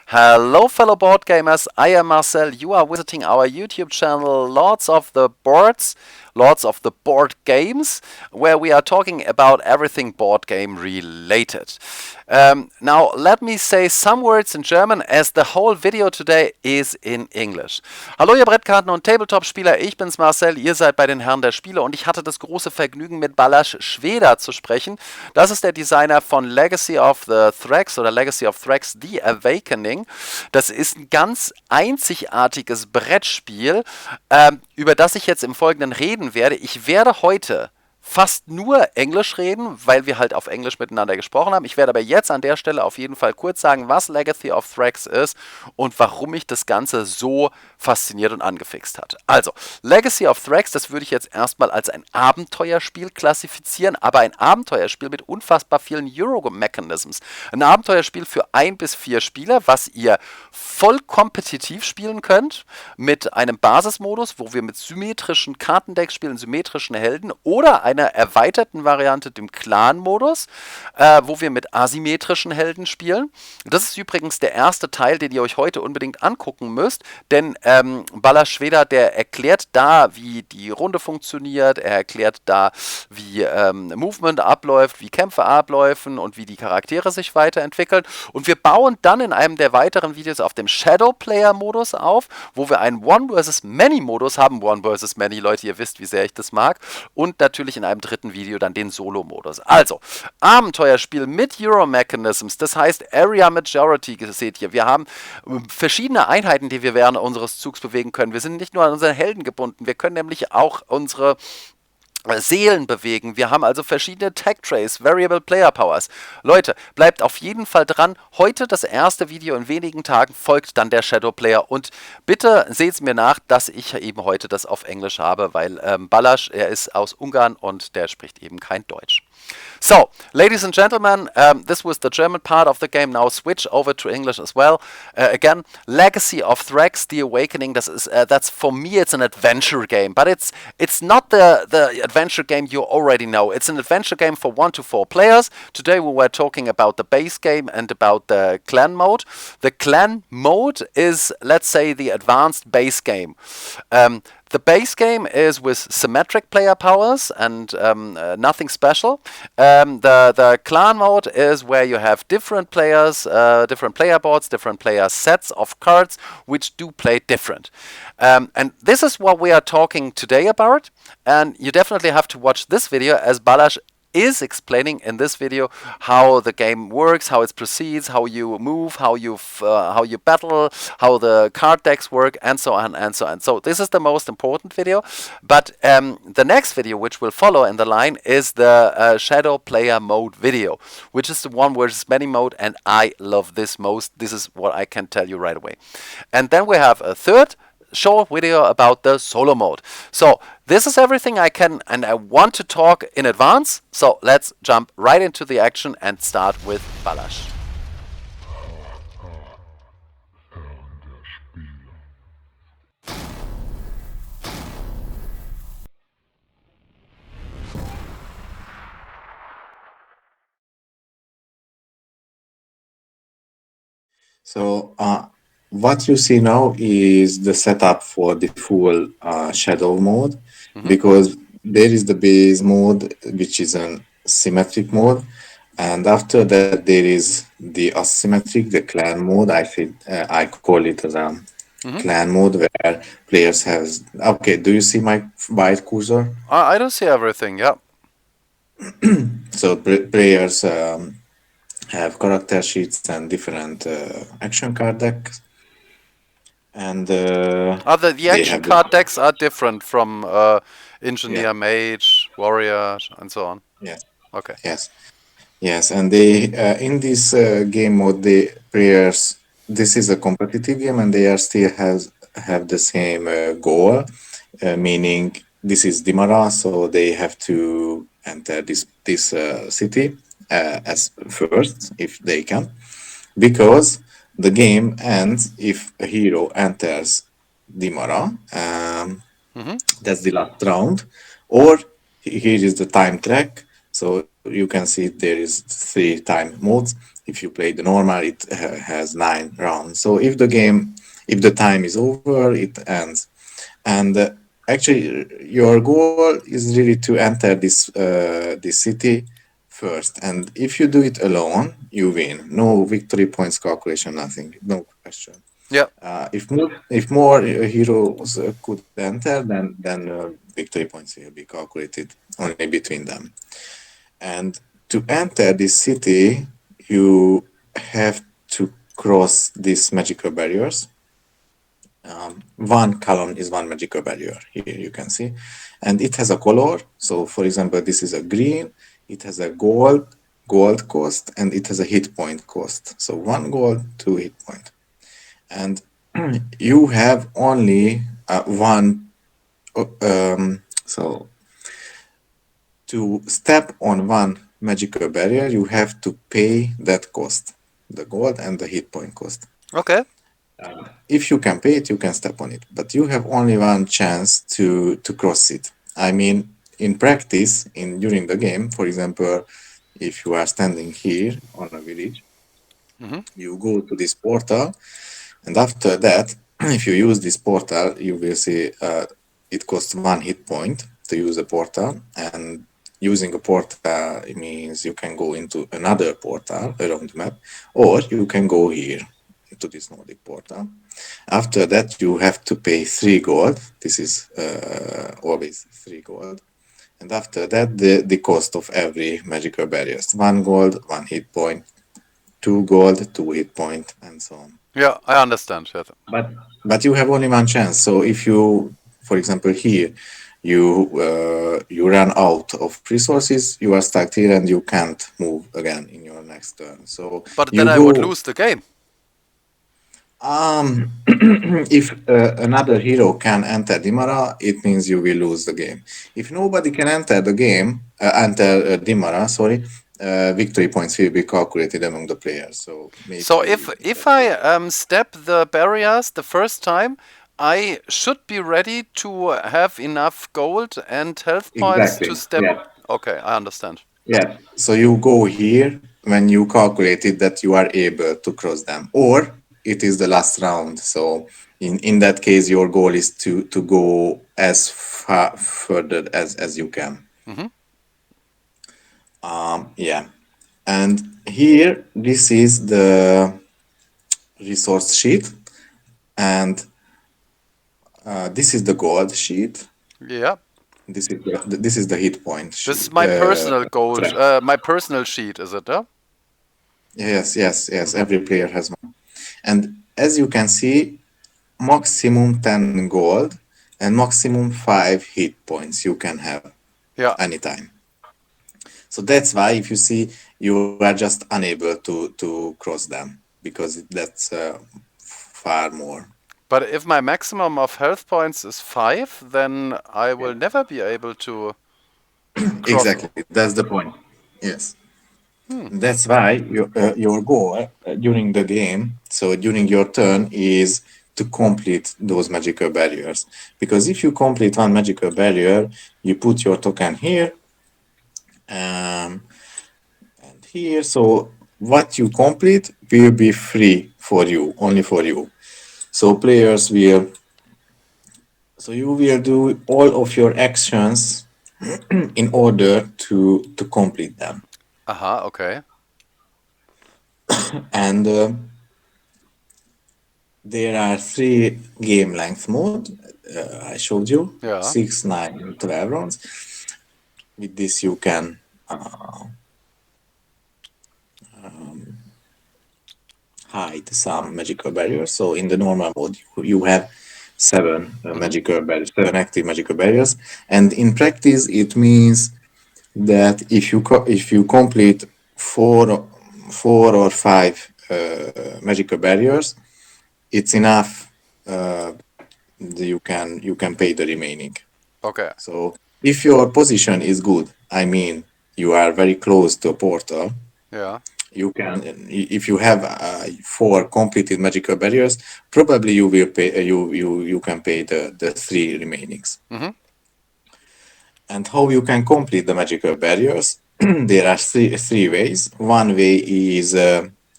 Hello, fellow board gamers. I am Marcel. You are visiting our YouTube channel, Lords of the Boards, Lords of the Board Games, where we are talking about everything board game related. Now, let me say some words in German, as the whole video today is in English. Hallo, ihr Brettkarten- und Tabletop-Spieler. Ich bin's, Marcel. Ihr seid bei den Herren der Spiele und ich hatte das große Vergnügen, mit Balázs Schweda zu sprechen. Das ist der Designer von Legacy of the Thracks oder Legacy of Thracks The Awakening. Das ist ein ganz einzigartiges Brettspiel, über das ich jetzt im Folgenden reden werde. Ich werde heute fast nur Englisch reden, weil wir halt auf Englisch miteinander gesprochen haben. Ich werde aber jetzt an der Stelle auf jeden Fall kurz sagen, was Legacy of Thracks ist und warum mich das Ganze so fasziniert und angefixt hat. Also, Legacy of Thracks, das würde ich jetzt erstmal als ein Abenteuerspiel klassifizieren, aber ein Abenteuerspiel mit unfassbar vielen EURO Mechanisms. Ein Abenteuerspiel für 1 bis 4 Spieler, was ihr voll kompetitiv spielen könnt, mit einem Basismodus, wo wir mit symmetrischen Kartendecks spielen, symmetrischen Helden, oder einer erweiterten Variante, dem Clan-Modus, wo wir mit asymmetrischen Helden spielen. Das ist übrigens der erste Teil, den ihr euch heute unbedingt angucken müsst, denn Balázs Schweda, der erklärt da, wie die Runde funktioniert, er erklärt da, wie Movement abläuft, wie Kämpfe abläufen und wie die Charaktere sich weiterentwickeln. Und wir bauen dann in einem der weiteren Videos auf dem Shadow-Player-Modus auf, wo wir einen One-versus-Many-Modus haben. One-versus-Many, Leute, ihr wisst, wie sehr ich das mag. Und natürlich in einem dritten Video dann den Solo-Modus. Also, Abenteuerspiel mit EURO Mechanisms, das heißt Area Majority, seht ihr. Wir haben verschiedene Einheiten, die wir während unseres Zugs bewegen können. Wir sind nicht nur an unseren Helden gebunden, wir können nämlich auch unsere Seelen bewegen. Wir haben also verschiedene Tech Trays, Variable Player Powers. Leute, bleibt auf jeden Fall dran. Heute das erste Video, in wenigen Tagen folgt dann der Shadow Player. Und bitte seht es mir nach, dass ich eben heute das auf Englisch habe, weil Balázs, er ist aus Ungarn und der spricht eben kein Deutsch. So, ladies and gentlemen, this was the German part of the game. Now switch over to English as well. Again, Legacy of Thracks, The Awakening. That's for me, it's an adventure game, but it's not the adventure game you already know. It's an adventure game for 1 to 4 players. Today we were talking about the base game and about the clan mode. The clan mode is, let's say, the advanced base game. The base game is with symmetric player powers and nothing special. The clan mode is where you have different players, different player boards, different player sets of cards, which do play different. And this is what we are talking today about. And you definitely have to watch this video, as Balázs is explaining in this video how the game works, how it proceeds, how you move, how you battle, how the card decks work, and so on and so on. So this is the most important video. But the next video, which will follow in the line, is the Shadow Player Mode video, which is the one versus many mode, and I love this most. This is what I can tell you right away. And then we have a third short video about the solo mode. So this is everything I can and I want to talk in advance. So let's jump right into the action and start with Balázs. So what you see now is the setup for the full shadow mode, because there is the base mode, which is a symmetric mode, and after that there is the asymmetric, the clan mode. I call it as a clan mode, where players have. Okay, do you see my white cursor? I don't see everything. Yeah. So players have character sheets and different action card decks. And the action card decks are different from Engineer, Mage, Warrior, and so on. Yes. Okay. Yes, and they in this game mode, the players. This is a competitive game, and they are still have the same goal, meaning this is Dimara, so they have to enter this city as first if they can, because the game ends if a hero enters Dimara. That's the last round. Or here is the time track. So you can see there is 3 time modes. If you play the normal, it has 9 rounds. So if the time is over, it ends. And actually, your goal is really to enter this city first. And if you do it alone, you win. No victory points calculation, nothing, no question. Yeah. If more heroes could enter, then victory points will be calculated only between them. And to enter this city, you have to cross these magical barriers. One column is one magical barrier. Here you can see, and it has a color. So, for example, this is a green. It has a gold cost, and it has a hit point cost. So one gold, two hit point, and you have only one. So to step on one magical barrier, you have to pay that cost, the gold and the hit point cost. Okay. If you can pay it, you can step on it, but you have only one chance to cross it. I mean, in practice, in during the game, for example, if you are standing here on a village, Hmm. you go to this portal, and after that, if you use this portal, you will see it costs one hit point to use a portal, and using a portal it means you can go into another portal around the map, or you can go here into this Nordic portal. After that, you have to pay 3 gold. This is always 3 gold. And after that, the cost of every magical barriers: 1 gold, 1 hit point, 2 gold, 2 hit point, and so on. Yeah, I understand. Yes. But you have only one chance. So if you, for example, here, you run out of resources, you are stuck here and you can't move again in your next turn. So But then you I would go. lose the game. If another hero can enter Dimara, it means you will lose the game. If nobody can enter the game, enter Dimara, sorry, victory points will be calculated among the players. So So maybe if that I will. step the barriers the first time, I should be ready to have enough gold and health points to Exactly. step. Yeah. Okay, I understand. Yeah. So you go here when you calculated that you are able to cross them, or it is the last round. So in that case, your goal is to go as far further as you can. Hmm. Yeah. And here, this is the resource sheet, and this is the gold sheet. Yeah. This is the hit point This is sheet. my personal goal, Track. my personal sheet, is it? Yeah? Yes, yes, yes. Hmm. Every player has one. And as you can see, maximum 10 gold and maximum 5 hit points you can have Yeah. anytime. So that's why if you see, you are just unable to cross them because that's far more. But if my maximum of health points is 5, then I will never be able to cross. Exactly, that's the point. Yes. Hmm. That's why your goal during the game, so during your turn, is to complete those magical barriers. Because if you complete one magical barrier, you put your token here um, and here. So what you complete will be free for you, only for you. So players will, so you will do all of your actions in order to complete them. Aha, okay. And there are 3 game length mode. I showed you Yeah. 6, 9, and 12 rounds. With this, you can hide some magical barriers. So in the normal mode, you have 7 Hmm. magical barriers, 7 active magical barriers, and in practice, it means that if you complete four or 5 magical barriers, it's enough. You can pay the remaining. Okay. So if your position is good, I mean you are very close to a portal, Yeah. you can, if you have 4 completed magical barriers, probably you will pay you can pay the 3 remainings. Hmm. And how you can complete the magical barriers? There are three ways. One way is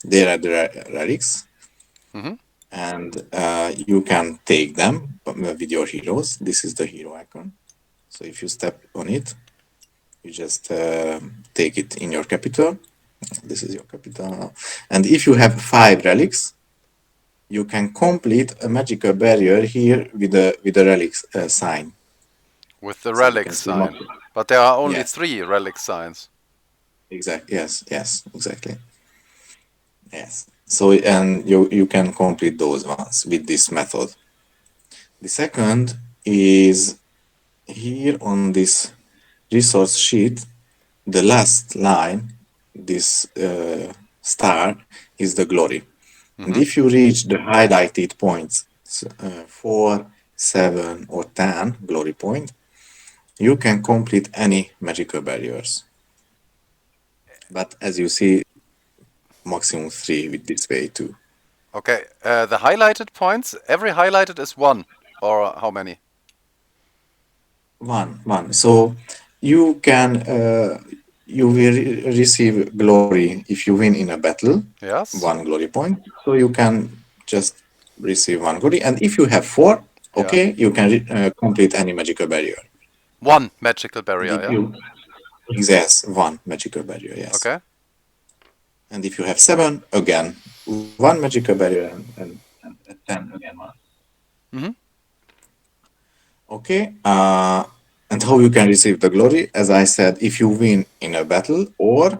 There are the relics, Mm-hmm. and you can take them with your heroes. This is the hero icon. So if you step on it, you just take it in your capital. This is your capital. And if you have 5 relics, you can complete a magical barrier here with a relics sign. With the So you relic can see sign. But there are only yes, 3 relic signs. exactly. Yes, exactly. Yes. So and you can complete those ones with this method. The second is here on this resource sheet. The last line, this star, is the glory. And Mm-hmm. if you reach the highlighted points, 4, 7, or 10 glory point, you can complete any magical barriers. But as you see, maximum 3 with this way too. Okay, the highlighted points, every highlighted is 1. Or how many? One. So you can you will receive glory if you win in a battle, Yes? 1 glory point. So you can just receive 1 glory, and if you have 4, Yeah. okay, you can complete any magical barrier. 1 magical And barrier, if yeah? you yes, 1 magical barrier, yes. Okay. And if you have 7, again 1 magical barrier, and at 10 again 1. Mm-hmm. Okay. And how you can receive the glory? As I said, if you win in a battle, or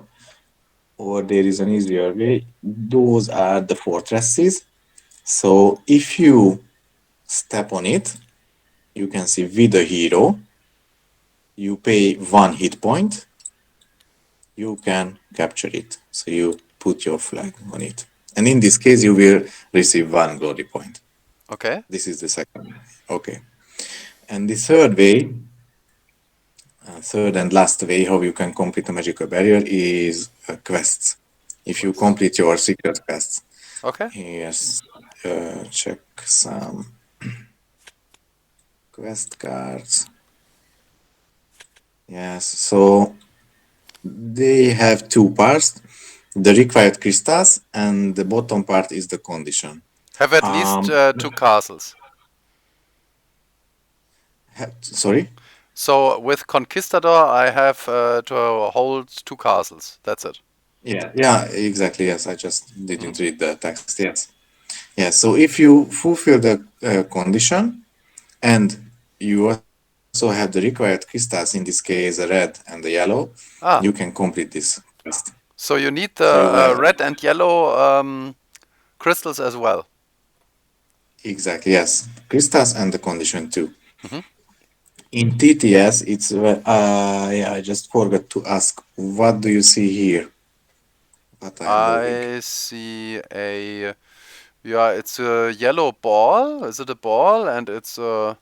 there is an easier way, those are the fortresses. So if you step on it, you can see with the hero, you pay 1 hit point, you can capture it. So you put your flag on it. And in this case, you will receive 1 glory point. Okay. This is the second. Okay. And the third and last way how you can complete a magical barrier is quests. If you Quest. complete your secret quests, Okay. here's check some quest cards. Yes, so they have 2 parts: the required crystals, and the bottom part is the condition. Have at least Um, 2 castles. sorry. So with Conquistador, I have to hold 2 castles. That's it. Yeah, exactly. Yes, I just Mm-hmm. didn't read the text. Yes, yes. So if you fulfill the condition, and you also have the required crystals, in this case, a red and a yellow, you can Ah, complete this quest. so you need So the you have red and yellow crystals as well. exactly yes, crystals and the condition too. Mm-hmm. In TTS, it's yeah. I just forgot to ask. What do you see here? What I am moving? I see a yeah, it's a yellow ball. Is it a ball? And it's yeah,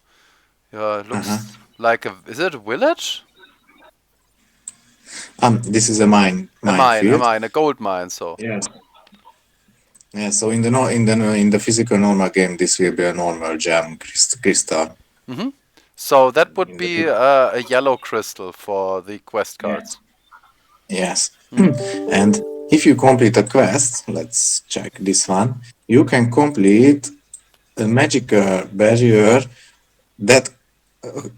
it Uh-huh. looks like a is it a village? This is a A minefield. mine, a gold mine. So Yes. Yeah. So in the no in the physical normal game, this will be a normal gem crystal. hmm so that would In the be a yellow crystal for the quest yes. cards. Yes. hmm And if you complete a quest, let's check this one. You can complete a magical barrier that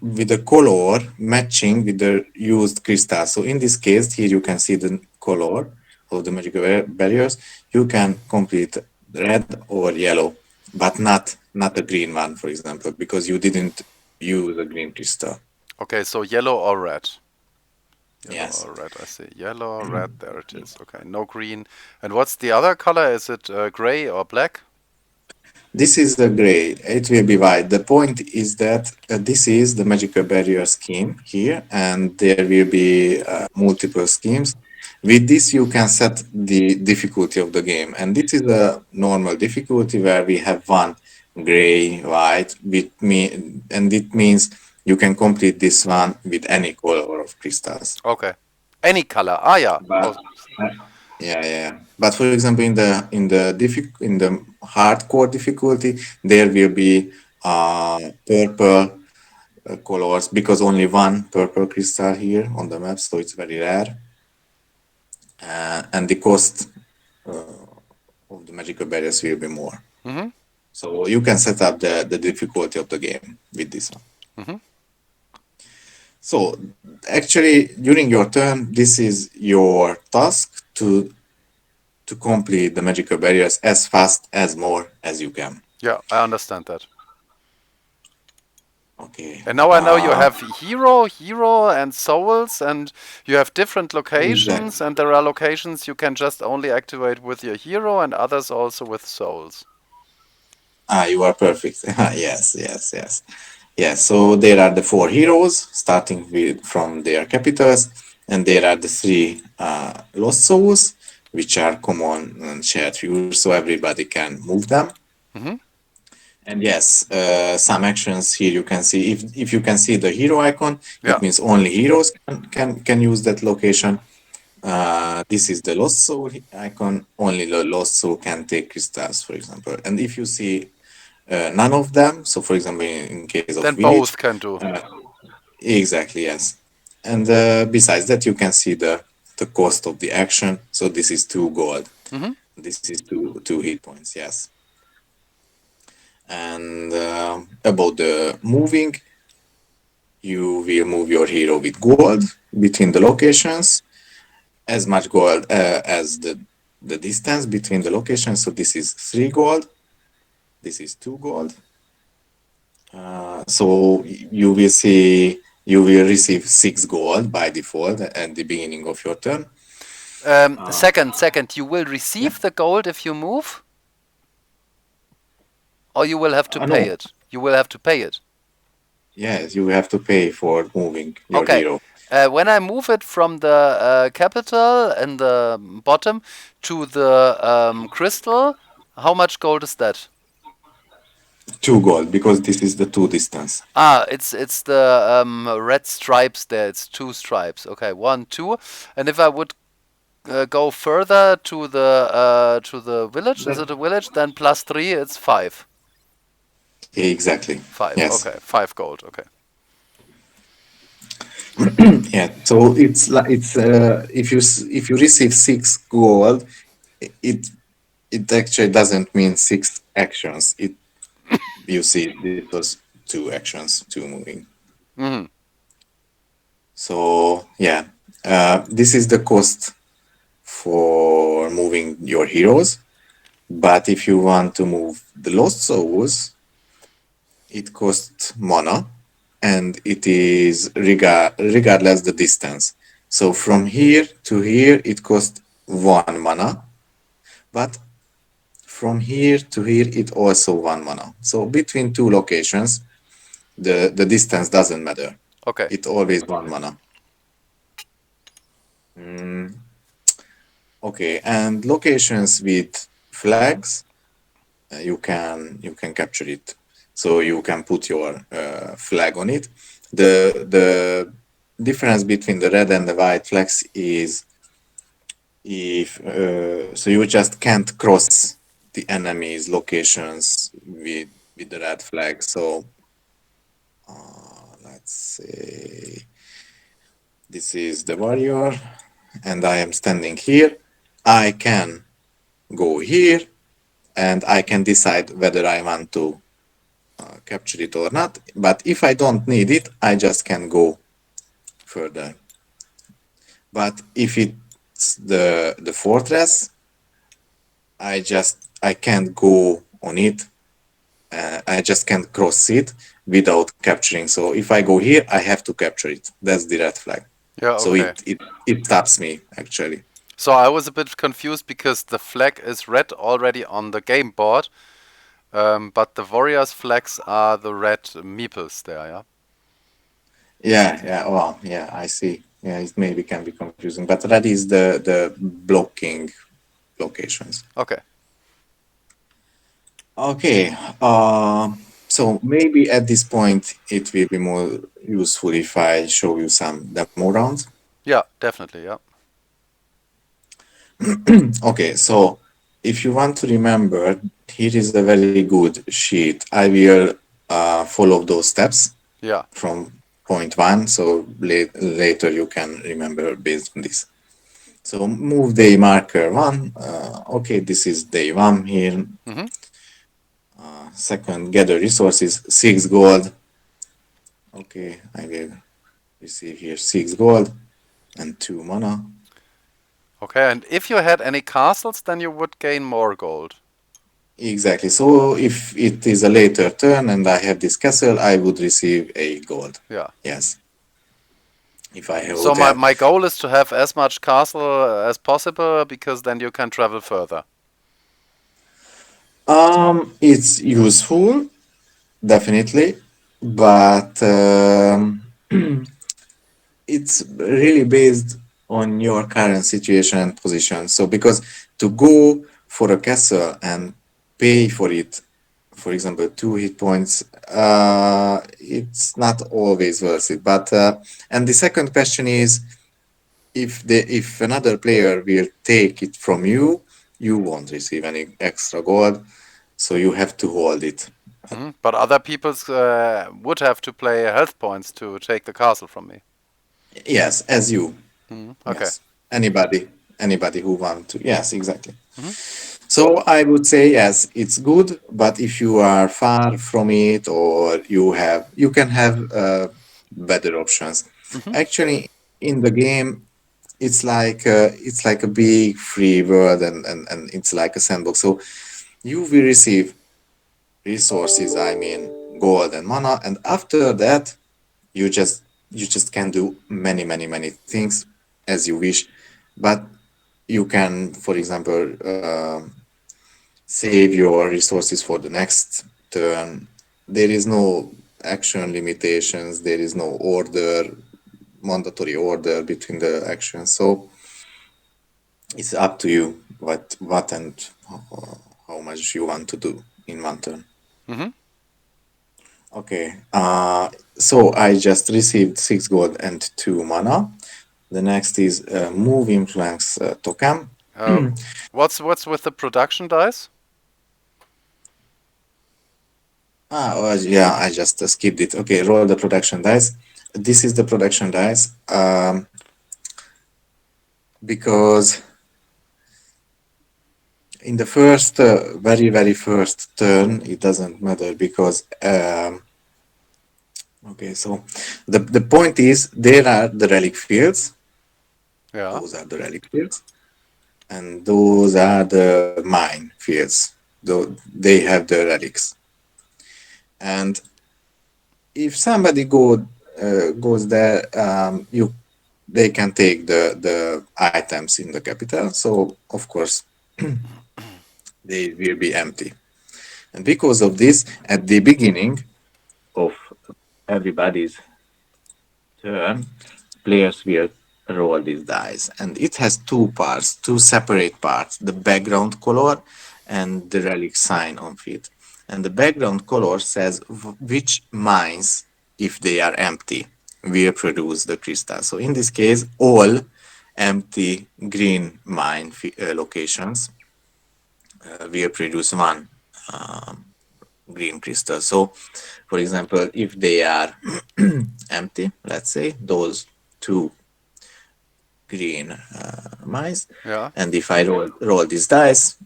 with the color matching with the used crystal. So in this case, here you can see the color of the magical barriers. You can complete red or yellow, but not a green one, for example, because you didn't use a green crystal. Okay, so yellow or red. Yellow Yes. or red, I see. Yellow, red, there it is. Okay, no green. And what's the other color? Is it gray or black? This is the gray. It will be white. The point is that this is the magical barrier scheme here, and there will be multiple schemes. With this, you can set the difficulty of the game, and this is a normal difficulty where we have one gray, white, with me, and it means you can complete this one with any color of crystals. Okay. Any color. Ah, yeah. But Oh, yeah. But for example, in the hardcore difficulty, there will be purple colors because only one purple crystal here on the map, so it's very rare. And the cost of the magical barriers will be more. Mm-hmm. So you can set up the difficulty of the game with this one. Mm-hmm. So actually, during your turn, this is your task to complete the magical barriers as fast as more as you can. Yeah, I understand that. Okay. And now I know you have hero, and souls, and you have different locations, Exactly. and there are locations you can just only activate with your hero, and others also with souls. You are perfect. Yes, yes, yes. Yes, so there are the four heroes, starting with from their capitals, and there are the three lost souls, which are common and shared views, so everybody can move them. Mm-hmm. And yes, some actions here you can see. If you can see the hero icon, Yeah. it means only heroes can use that location. This is the lost soul icon. Only the lost soul can take crystals, for example. And if you see none of them, so for example, in case of Then village, both can do. uh, exactly, yes. And besides that, you can see the cost of the action. So this is 2 gold. Mm-hmm. This is two hit points. Yes. And about the moving, you will move your hero with gold between the locations, as much gold as the distance between the locations. So this is 3 gold. This is 2 gold. So you will receive 6 gold by default at the beginning of your turn. Second. You will Yeah. receive the gold if you move, or you will have to pay No. it. You will have to pay it. Yes, you have to pay for moving your Okay. hero. When I move it from the capital in the bottom to the crystal, how much gold is that? 2 gold because this is the two distance. Ah, it's the red stripes there. It's two stripes. Okay, one, two. And if I would go further to the village, is it a village? Then plus three, it's five. Exactly. Five. Yes. Okay, 5 gold. Okay. Yeah. So it's if you receive 6 gold, it it actually doesn't mean 6 actions. It you see this was 2 actions, two moving. Mm-hmm. So yeah, this is the cost for moving your heroes. But if you want to move the lost souls, it costs mana, and it is regardless the distance. So from here to here, it costs 1 mana, but from here to here, it also 1 mana. So between two locations, the distance doesn't matter. Okay. It always 1 mana. Mm, okay, and locations with flags, you can capture it. So you can put your flag on it. The difference between the red and the white flags is if so you just can't cross the enemy's locations with the red flag. So let's say this is the warrior, and I am standing here. I can go here, and I can decide whether I want to capture it or not. But if I don't need it, I just can go further. But if it's the fortress, I can't go on it. I just can't cross it without capturing. So if I go here, I have to capture it. That's the red flag. Yeah. So Okay. it stops me actually. So I was a bit confused because the flag is red already on the game board, but the warriors' flags are the red meeples there. Yeah. Yeah, yeah. Well, yeah, I see. Yeah, it maybe can be confusing, but that is the blocking locations. Okay. Okay. So maybe at this point it will be more useful if I show you some demo rounds. Yeah. Definitely. Yeah. Okay, so if you want to remember, here is a very good sheet. I will follow those steps Yeah. from point one, so later you can remember based on this. So move day marker one. Okay, this is day one here. Mm-hmm. Second, gather resources, 6 gold. Okay, I will receive here 6 gold and 2 mana. Okay, and if you had any castles, then you would gain more gold. Exactly. So if it is a later turn and I have this castle, I would receive 8 gold. Yeah. Yes, if I So would have. my goal is to have as much castle as possible because then you can travel further. It's useful, definitely, but it's really based on your current situation and position. So because to go for a castle and pay for it, for example, 2 hit points, it's not always worth it. But and the second question is, if another player will take it from you, you won't receive any extra gold, so you have to hold it. But other people would have to play health points to take the castle from me. Yes, as you. Okay. Yes, anybody who want to. Yes, exactly. Hmm. So I would say yes, it's good, but if you are far from it or you can have better options. Hmm. Actually, in the game, it's like a big free world and it's like a sandbox. So you will receive resources, I mean gold and mana, and after that you just you just can do many things as you wish, but you can, for example, save your resources for the next turn. There is no action limitations, there is no mandatory order between the actions, so it's up to you what and how much you want to do in one turn. Hmm. Okay, so I just received 6 gold and 2 mana. The next is move influence token. Uh, what's with the production dice? Yeah, I just skipped it. Okay, roll the production dice. This is the production dice because in the first, very first turn, it doesn't matter because okay, so the point is there are the relic fields. Yeah. Those are the relic fields, and those are the mine fields. Though they have the relics, and if somebody goes there, you they can take the items in the capital. So of course they will be empty. And because of this, at the beginning of everybody's turn, players will roll these dice, and it has two parts, two separate parts: the background color and the relic sign on it. And the background color says which mines, if they are empty, will produce the crystal. So in this case, all empty green mine locations will produce one green crystal. So, for example, if they are empty, let's say those two green mice, Yeah. and if I roll these dice,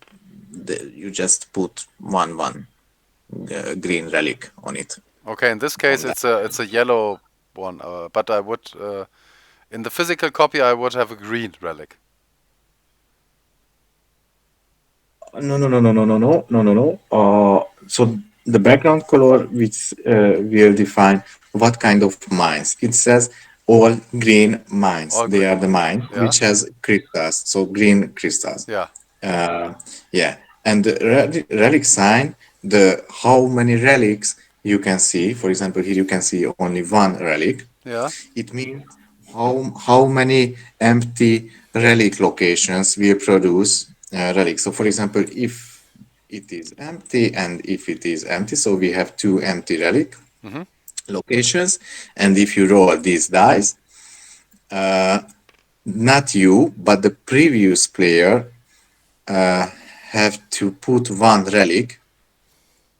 you just put one green relic on it. Okay. In this case, On that. it's a yellow one. But I would in the physical copy I would have a green relic. No. So the background color, which will define what kind of mines. It says all green mines. All They green are the mines. mine Yeah. which has crystals, so green crystals. Yeah. Uh, yeah, and the relic sign, the how many relics you can see. For example, here you can see only one relic. Yeah. It means how many empty relic locations will produce relics. So, for example, if it is empty and if it is empty, so we have two empty relic Hmm. locations, and if you roll these dice, not you, but the previous player have to put one relic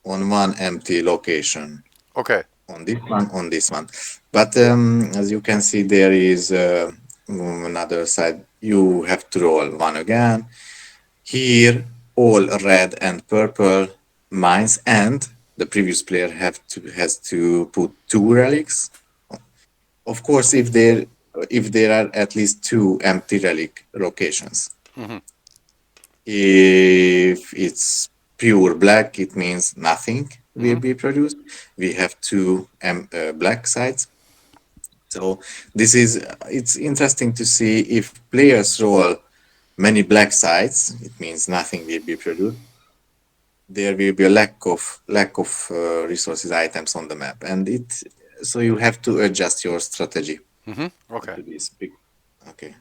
on one empty location, Okay. on this one. But as you can see, there is another side. you have to roll one again. Here, all red and purple mines, and the previous player has to put two relics. Of course, if there are at least two empty relic locations. Hmm. If it's pure black, it means nothing will Hmm. be produced. We have two black sides. So it's interesting to see if players roll many black sides, it means nothing will be produced. There will be a lack of resources items on the map, and it so you have to adjust your strategy Hmm. Okay. to this. Okay,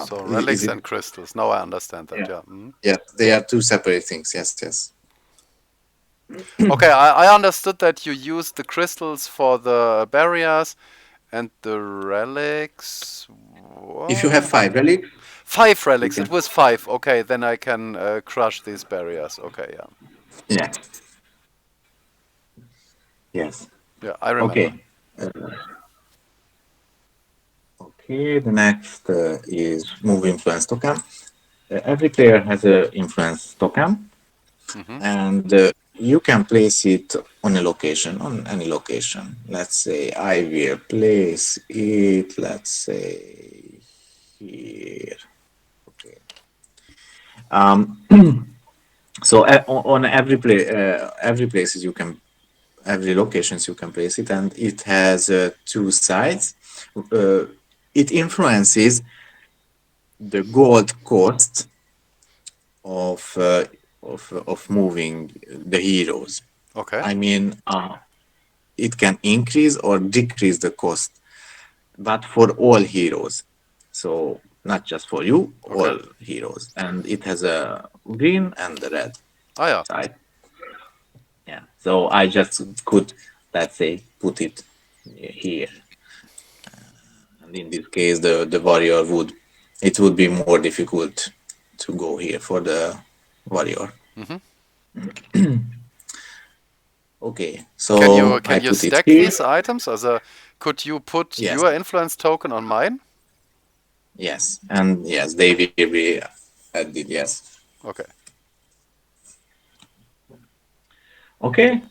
So is relics it? and crystals. Now I understand that. Yeah. Yeah. Mhm. Yeah, they are two separate things. Yes, yes. Okay, I understood that you used the crystals for the barriers and the relics. If you have What? five relics, Five you relics. It can. was five. Okay, then I can crush these barriers. Okay, yeah. Yeah. Yes. Yeah, I remember. Okay. Okay. The next is move influence token. Every player has a influence token, Hmm. and you can place it on a location, on any location. Let's say I will place it. Let's say here. Okay. Um, so on every places you can every locations you can place it, and it has two sides. Uh, it influences the gold cost of of moving the heroes. Okay. I mean, it can increase or decrease the cost, but for all heroes. So not just for you, Okay. all heroes, and it has a green and the red Ah, yeah. side. Yeah. So I just could, let's say, put it here. And in this case, the warrior would be more difficult to go here for the warrior. Hmm. Okay, Can you so I can you put it stack here. these items? Also, could you put Yes, your influence token on mine? yes, and yes, they will be added. Yes. Okay. Okay.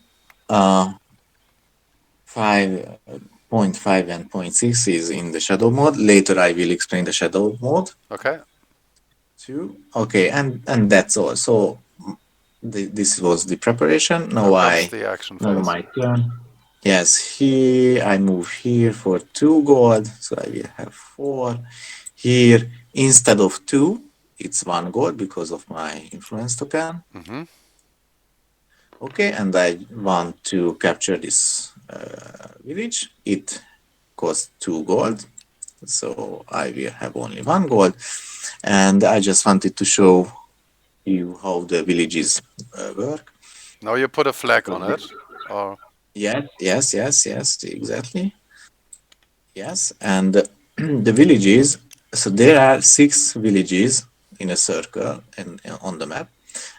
Uh, 5.5 and point 6 is in the shadow mode. Later, I will explain the shadow mode Okay. too. Okay, and that's all. So this was the preparation. Now Now comes the action now phase. my turn. Yes, here I move here for 2 gold, so I will have 4. Here, instead of 2, it's 1 gold because of my influence token. Hmm. Okay, and I want to capture this village. It costs 2 gold, so I will have only 1 gold. And I just wanted to show you how the villages work. Now you put a flag Because on it. Or yes, exactly. Yes, and the villages. So there are 6 villages in a circle and on the map,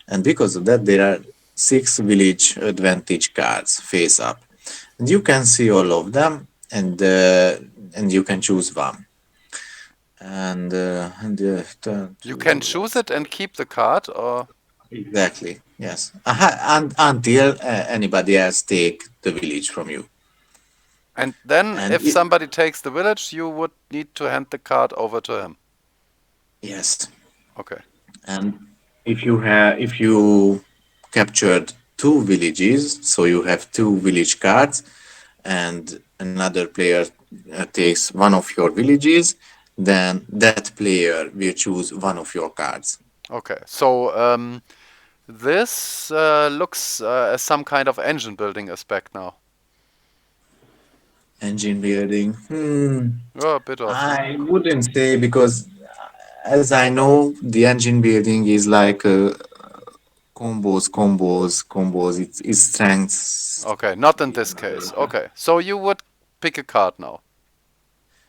and because of that, there are 6 village advantage cards face up, and you can see all of them, and you can choose one. And turn you to can choose let's it and keep the card, or exactly yes, and until anybody else take the village from you, and then and if somebody takes the village, you would need to hand the card over to him. yes. Okay. And if you captured 2 villages, so you have 2 village cards, and another player takes one of your villages, then that player will choose one of your cards. Okay. So this looks as some kind of engine building aspect now. Engine building. Oh, a bit of. I wouldn't say because, as I know, the engine building is like combos. It's strengths. Okay, not in this case. Okay. So you would pick a card now.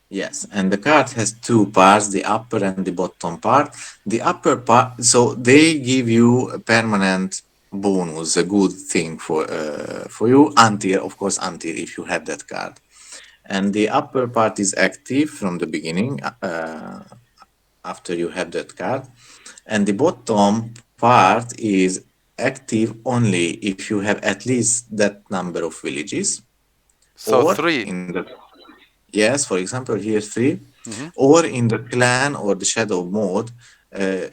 Yes, and the card has 2 parts, the upper and the bottom part. The upper part, so they give you a permanent bonus, a good thing for you until, of course, until if you have that card. And the upper part is active from the beginning, after you have that card. And the bottom part is active only if you have at least that number of villages, So or three. in the, yes, for example, here three, Hmm. or in the clan or the shadow mode,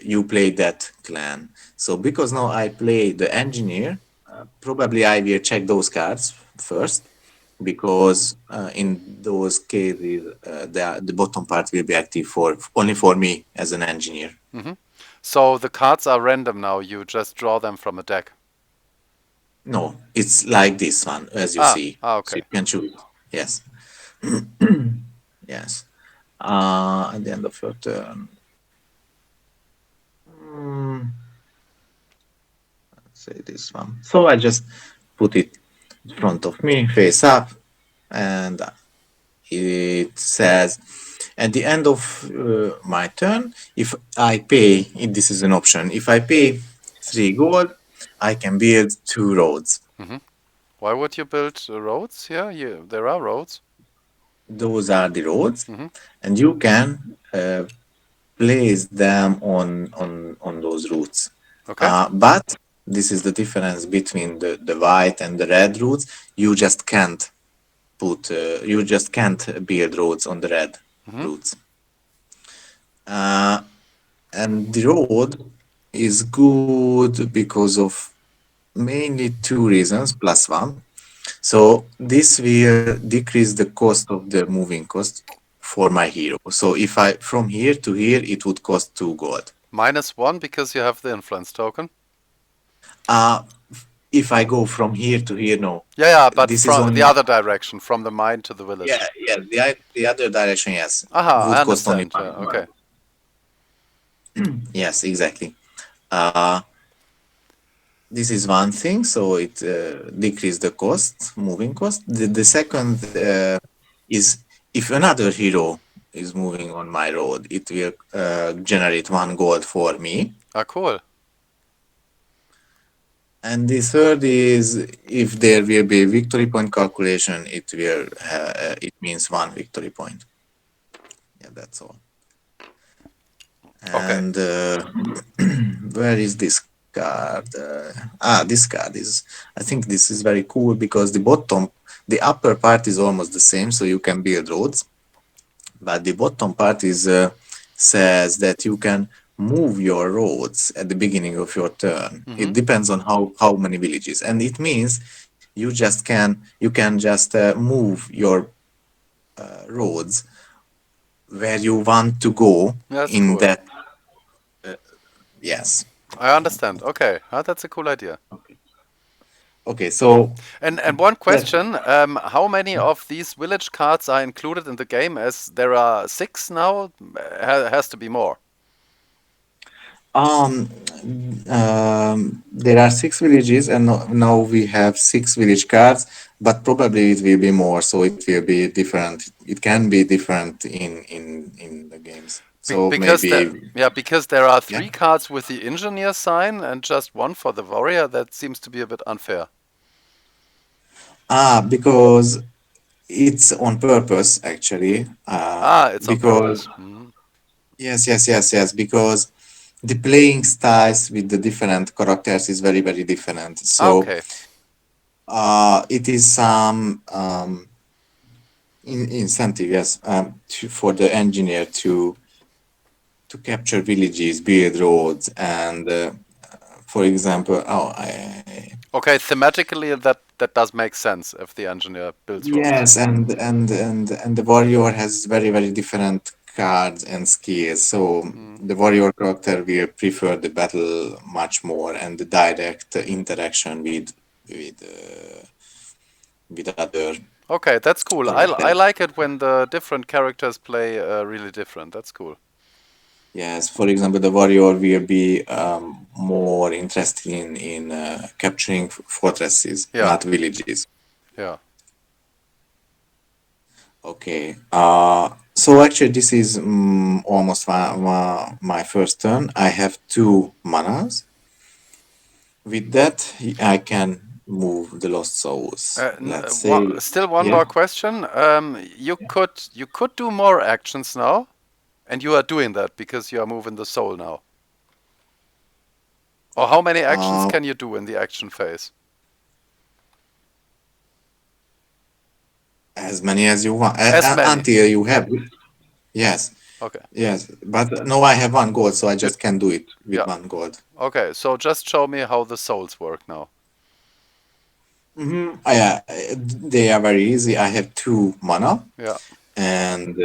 you play that clan. So because now I play the engineer, probably I will check those cards first, because in those cases the bottom part will be active for only for me as an engineer. Hmm. So the cards are random now. You just draw them from a deck. No, it's like this one, as you Ah, see. ah, So okay. you can choose. Yes, yes. At the end of your turn, mm, say this one. So I just put it in front of me, face up, and it says at the end of my turn, if I pay, this is an option. If I pay 3 gold, I can build 2 roads. Hmm. Why would you build roads here? There are roads. Those are the roads, Hmm. and you can place them on those routes. Okay. But this is the difference between the white and the red routes. You just can't you just can't build roads on the red Hmm. routes. Uh, and the road is good because of mainly 2 reasons plus one. So this will decrease the cost of the moving cost for my hero. So if I from here to here, it would cost 2 gold. -1 because you have the influence token. Uh, if I go from here to here, no. Yeah, yeah, but This is from the only, other direction, from the mine to the village. yeah, yeah. The other direction, yes, Aha, I would cost only understand. Yeah, one gold. okay. Yes, exactly. Uh, this is one thing, so it decrease the cost, moving cost. The second is if another hero is moving on my road, it will generate 1 gold for me. Ah, cool. And the third is if there will be a victory point calculation, it means 1 victory point. Yeah, that's all. Okay. And where is this card? This card is. I think this is very cool because the upper part is almost the same, so you can build roads. But the bottom part is says that you can move your roads at the beginning of your turn. Hmm. It depends on how many villages, and it means you can just move your roads where you want to go That's in cool. that. Yes. I understand. Okay. Ah, that's a cool idea. Okay. Okay. So And one that question, how many of these village cards are included in the game? As there are 6 now, has to be more. um, there are 6 villages, and now we have 6 village cards, but probably it will be more, so it will be different. It can be different in the games. So Because maybe, because there are yeah. 3 cards with the engineer sign and just one for the warrior, that seems to be a bit unfair. Because it's on purpose actually. Ah, it's on Because purpose. Mhm. yes, because the playing styles with the different characters is very different. Ah, So okay. it is some incentive, yes, for the engineer to capture villages, build roads, and for example, Okay, thematically that does make sense if the engineer builds roads. yes, and the warrior has very different cards and skills. So Mm. the warrior character will prefer the battle much more and the direct interaction with with other Okay, that's cool. I characters. like it when the different characters play really different. That's cool. Yes, for example, the warrior will be more interested in capturing fortresses, Yeah, not villages. yeah. Okay. So actually, this is almost my first turn. I have 2 manas. With that, I can move the lost souls. Let's say, Still one yeah. more question. You could do more actions now, And you are doing that because you are moving the soul now. Or how many actions can you do in the action phase? As many as you want, As many. until you have. Yes, Okay. yes. But no, I have one gold, so I You, just can do it with yeah. one gold. Okay. So just show me how the souls work now. Yeah, they are very easy. I have 2 mana, Yeah. and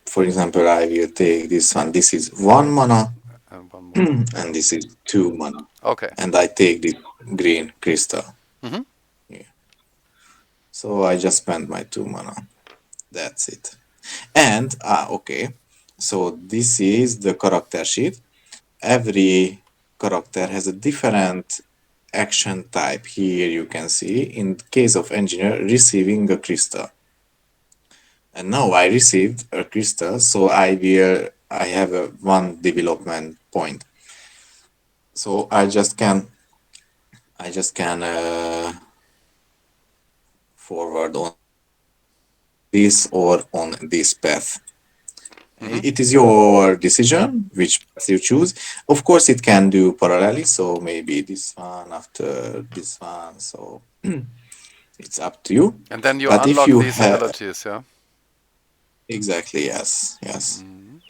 for example, I will take this one. This is 1 mana, And one more. and this is 2 mana, Okay. and I take this green crystal. Mhm. Yeah. So I just spent my 2 mana. That's it. And okay. So this is the character sheet. Every character has a different action type. Here you can see in case of engineer receiving a crystal. And now I received a crystal, so I have a 1 development point. So I just can forward on this or on this path. Mhm. It is your decision which path you choose. Of course, it can do parallelly, so maybe this one after this one. So it's up to you. And then you But if unlock you these have abilities, yeah. exactly, yes, yes, Mhm.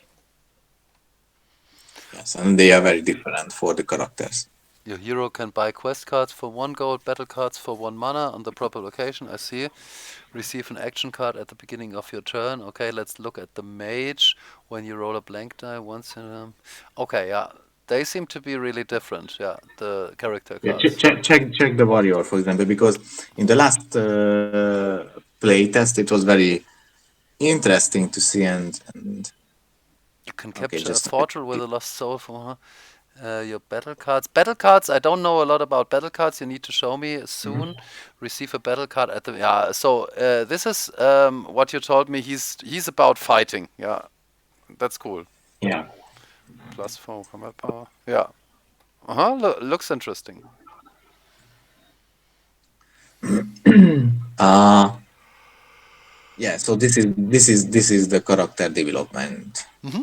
yes, and they are very different for the characters. Your hero can buy quest cards for 1 gold, battle cards for 1 mana on the proper location. I see. Receive an action card at the beginning of your turn. Okay, let's look at the mage. When you roll a blank die once in Okay, yeah. They seem to be really different, yeah, the character Yeah, cards. check the warrior, for example, because in the last play test it was very interesting to see and You can okay, capture a just fortress with a lost soul for your battle cards. Battle cards, I don't know a lot about battle cards. You need to show me soon. Receive a battle card at the yeah. So this is what you told me. He's about fighting. Yeah, that's cool. yeah. +4 combat power. Yeah. Looks interesting. Uh yeah, so this is the character development. Hmm.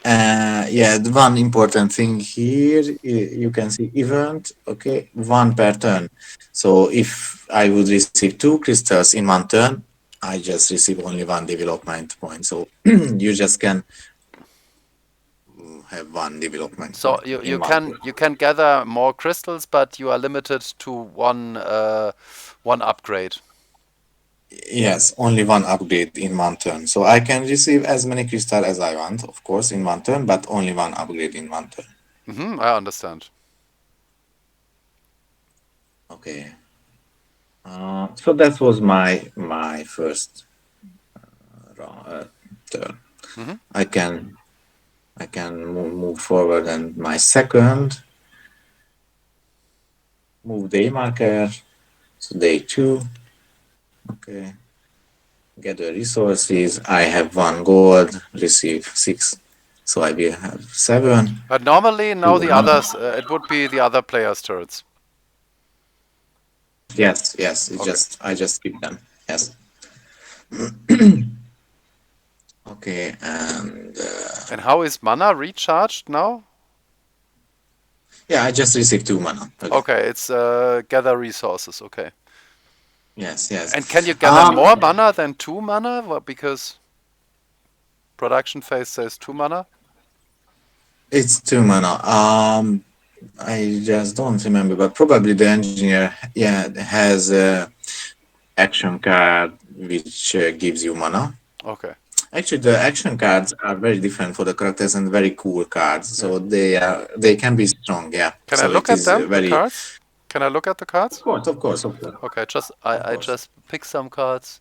Yeah, the one important thing here, you can see event, okay, 1 per turn. So if I would receive 2 crystals in 1 turn, I just receive only 1 development point. So you just can have 1 development So point you in one you turn. can gather more crystals, but you are limited to one upgrade. Yes, only 1 upgrade in 1 turn. So I can receive as many crystals as I want, of course, in 1 turn, but only 1 upgrade in 1 turn. I understand. Okay. So that was my first turn. Hmm. I can move forward, and my second move day marker. So day 2. Okay. Gather resources. I have 1 gold. Receive 6. So I will have 7. But normally now 2 the another. others, it would be the other players' turns. Yes, yes. It's Okay. just I just skip them. Yes. Okay, and And how is mana recharged now? yeah, I just received 2 mana again. Okay, it's gather resources. Okay. Yes, And can you yes. gather more mana than 2 mana? Well, because production phase says 2 mana. It's 2 mana. I just don't remember, but probably the engineer, yeah, has a action card which gives you mana. Okay. Actually, the action cards are very different for the characters and very cool cards, Yeah. so they can be strong. Yeah, Can I so look it at is them, the very. cards? Can I look at the cards? Of course, of course, of course, Okay, of I course. just pick some cards.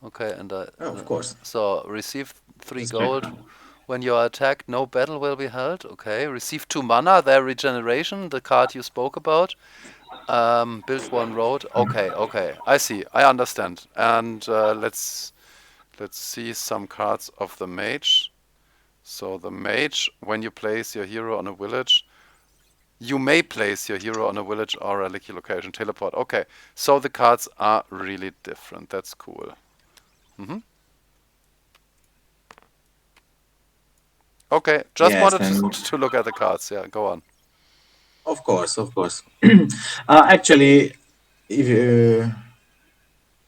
Okay, and I Oh, of course. so receive 3 Just check gold. them. When you are attacked, no battle will be held. Okay, receive 2 mana. Their regeneration, the card you spoke about. Build 1 road. Okay, okay, I see. I understand. And let's see some cards of the mage. So the mage, when you place your hero on a village, you may place your hero on a village or a lucky location. Teleport. Okay, so the cards are really different. That's cool. Hmm. Okay, just Yes, wanted and to look at the cards. Yeah, go on. of course, of course. Actually, if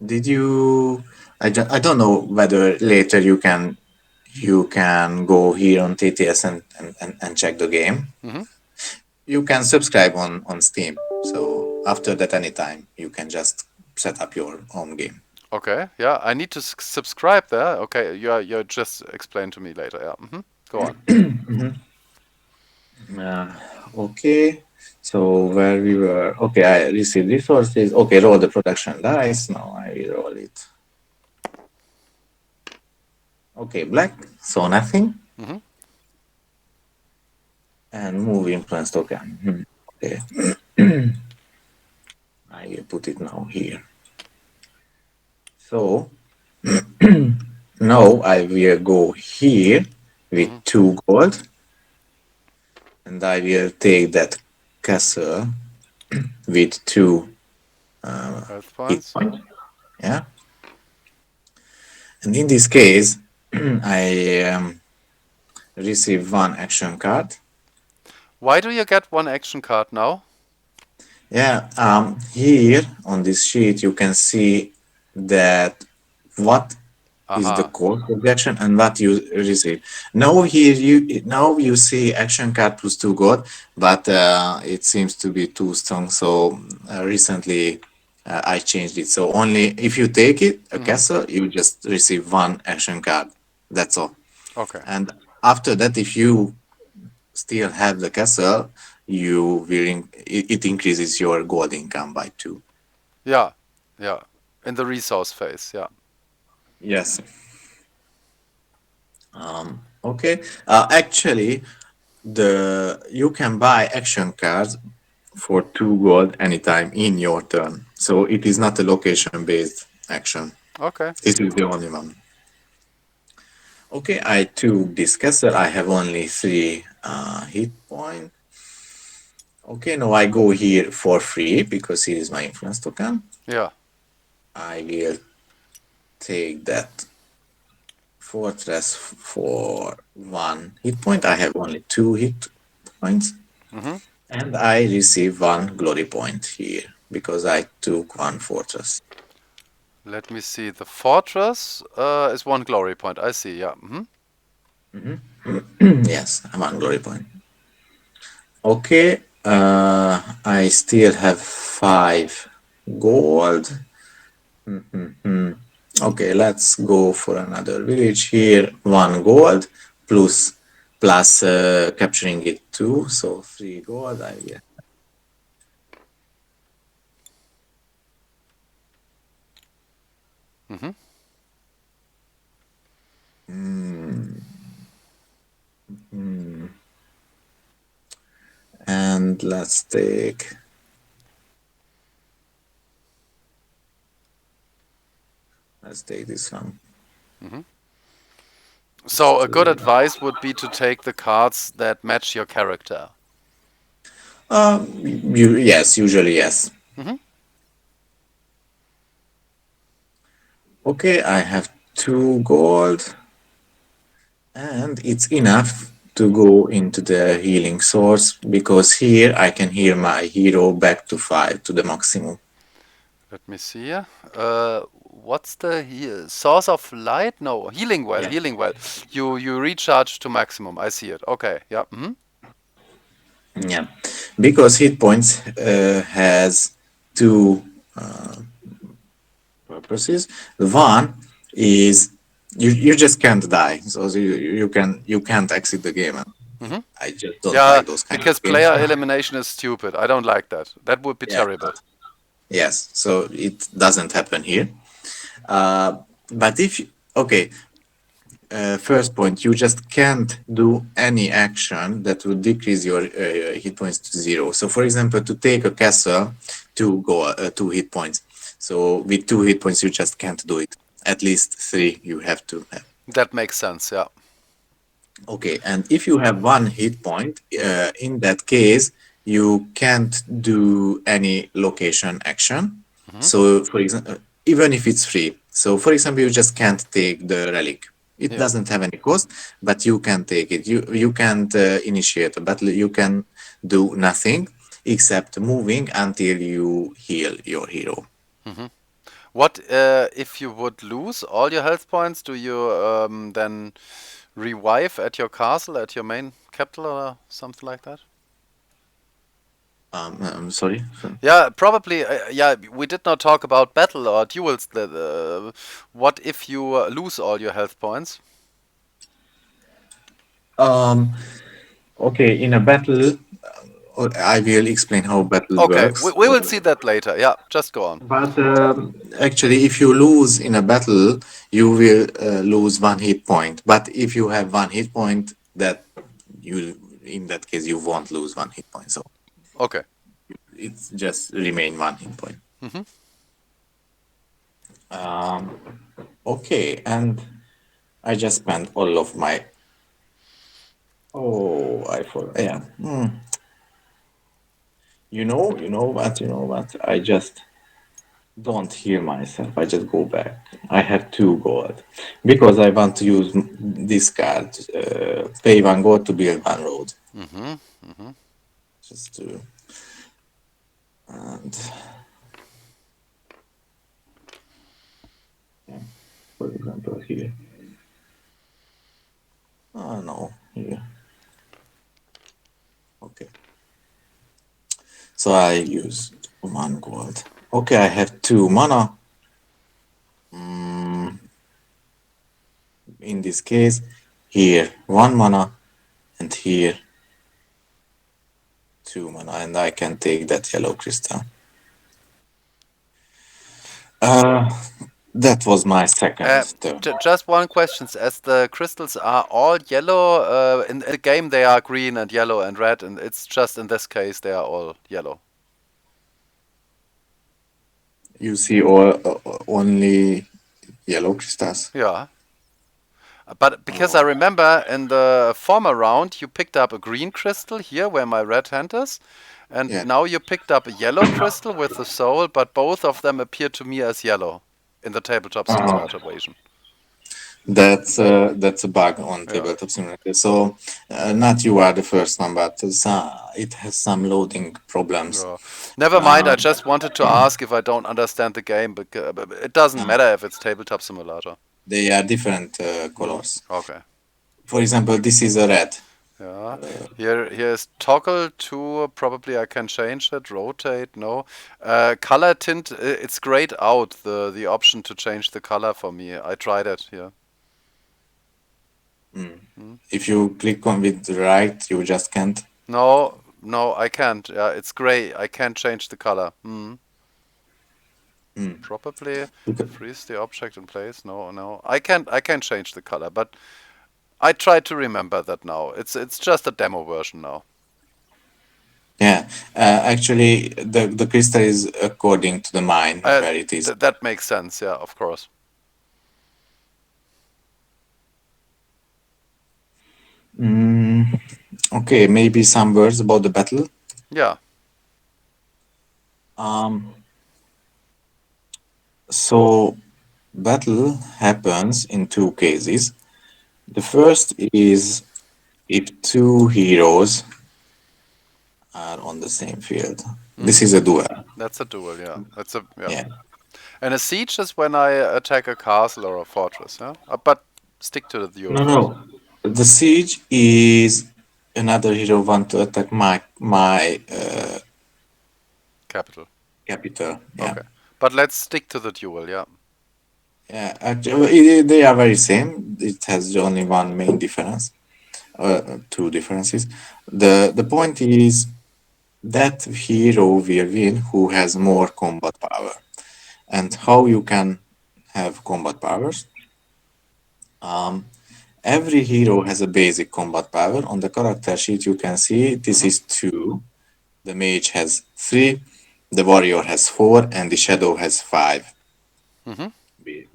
did you? I don't know whether later you can go here on TTS and check the game. Hmm. You can subscribe on Steam. So after that, anytime you can just set up your own game. Okay, yeah, I need to subscribe there. Okay, you just explain to me later. Yeah, go on. Uh, okay. So where we were? Okay, I received resources. Okay, roll the production dice. Now I will roll it. Okay, black. So nothing. Hmm. And move influence token. Okay, I will put it now here. So now I will go here with Hmm. 2 gold, and I will take that castle with 12 hit points. points. Yeah, and in this case, I receive 1 action card. Why do you get one action card now? Yeah, here on this sheet you can see that what is the Aha. course of the action and what you receive. Now you see action card plus 2 gold, but it seems to be too strong. So recently I changed it. So only if you take it a Hmm. castle, you just receive 1 action card. That's all. Okay. And after that, if you still have the castle, it increases your gold income by 2. Yeah, yeah. In the resource phase. Yeah. Yes. Okay. Actually, the you can buy action cards for 2 gold anytime in your turn. So it is not a location based action. Okay. This is the only one. Okay, I took this castle. I have only 3 hit point. Okay, now I go here for free because here is my influence token. Yeah. I will take that fortress for 1 hit point. I have only 2 hit points. Hmm. And I receive 1 glory point here because I took 1 fortress. Let me see. The fortress is one glory point. I see. Yeah. Hmm. Yes, 1 glory point. Okay, I still have 5 gold. Okay, let's go for another village here. 1 gold plus capturing it too. So 3 gold. I will. Hmm. And let's take this one. Hmm. So a good advice would be to take the cards that match your character. Yes, usually yes. Hmm. Okay, I have 2 gold, and it's enough to go into the healing source because here I can heal my hero back to 5 to the maximum. Let me see. What's the source of light? No, healing well. Yeah. Healing well. You recharge to maximum. I see it. Okay. Yeah. Hmm. Yeah, because hit points has 2 purposes. The one is you just can't die, so you can't exit the game. Hmm. I just don't Yeah, like those kind of because games. player elimination is stupid. I don't like that. That would be Yeah. terrible. Yes, so it doesn't happen here. But if okay, first point, you just can't do any action that would decrease your hit points to 0. So, for example, to take a castle, 2 hit points. So, with 2 hit points, you just can't do it. At least 3 you have to have. That makes sense. Yeah. Okay, and if you have 1 hit point, in that case, you can't do any location action. Hmm. So, for example, even if it's free. So, for example, you just can't take the relic. It Yeah. doesn't have any cost, but you can take it. You can't initiate a battle. You can do nothing except moving until you heal your hero. Hmm. What if you would lose all your health points? Do you then revive at your castle, at your main capital, or something like that? I'm sorry. Yeah, probably. Yeah, we did not talk about battle or duels. What if you lose all your health points? Um, okay, in a battle, I will explain how battle Okay, we, works. we will see that later. Yeah, just go on. But actually, if you lose in a battle, you will lose one hit point. But if you have one hit point, that you in that case you won't lose one hit point. So Okay. it's just remain one hit point. Hmm. Um, okay, and I just spent all of my. Oh, I forgot. Yeah. You know what? I just don't heal myself. I just go back. I have two gold because I want to use this card. Pay one gold to build one road. Hmm. Hmm. Just to and yeah, for example here. Oh no, here. Okay. So I used one gold. Okay, I have two mana. Mm, in this case, here one mana and here two mana, and I can take that yellow crystal. Uh, that was my second turn. Just one question. As the crystals are all yellow, in the game they are green and yellow and red, and it's just in this case they are all yellow. You see all only yellow crystals. Yeah. But because I Oh, remember in the former round you picked up a green crystal here where my red hand is, and yeah. now you picked up a yellow crystal with the soul, but both of them appear to me as yellow in the tabletop Uh, simulator version. that's a bug on Yeah. tabletop simulator. So not you are the first one, but it has some loading problems. Yeah. Never mind, I Um, just wanted to ask if I don't understand the game, because it doesn't uh, matter if it's tabletop simulator. they are different Hmm. colors. Okay. For example, this is a red. Yeah. Here's toggle to probably I can change that. Rotate, no. Color tint, it's grayed out the option to change the color for me. I tried it here. Hmm. If you click on with the right, you just can't. No, no, I can't. Yeah, it's gray. I can't change the color. Hmm. Probably Because, freeze the object in place. No, no. I can't change the color, but I try to remember that now. It's just a demo version now. yeah, actually, the crystal is according to the mine Uh, where it is. that makes sense. Yeah, of course. Mm, okay, maybe some words about the battle. Yeah. Um, so battle happens in two cases. The first is if two heroes are on the same field. This Hmm. is a duel. That's a duel. Yeah. That's a yeah. Yeah. And a siege is when I attack a castle or a fortress. Yeah. But stick to the duel No, first. no. The siege is another hero want to attack my Capital. capital. Yeah. Okay. But let's stick to the duel. Yeah. Yeah. Actually, they are very same. It has only one main difference. Two differences. The point is that hero will win who has more combat power. And how you can have combat powers? Every hero has a basic combat power. On the character sheet, you can see this Hmm. is two. The mage has three, the warrior has four, and the shadow has five Hmm.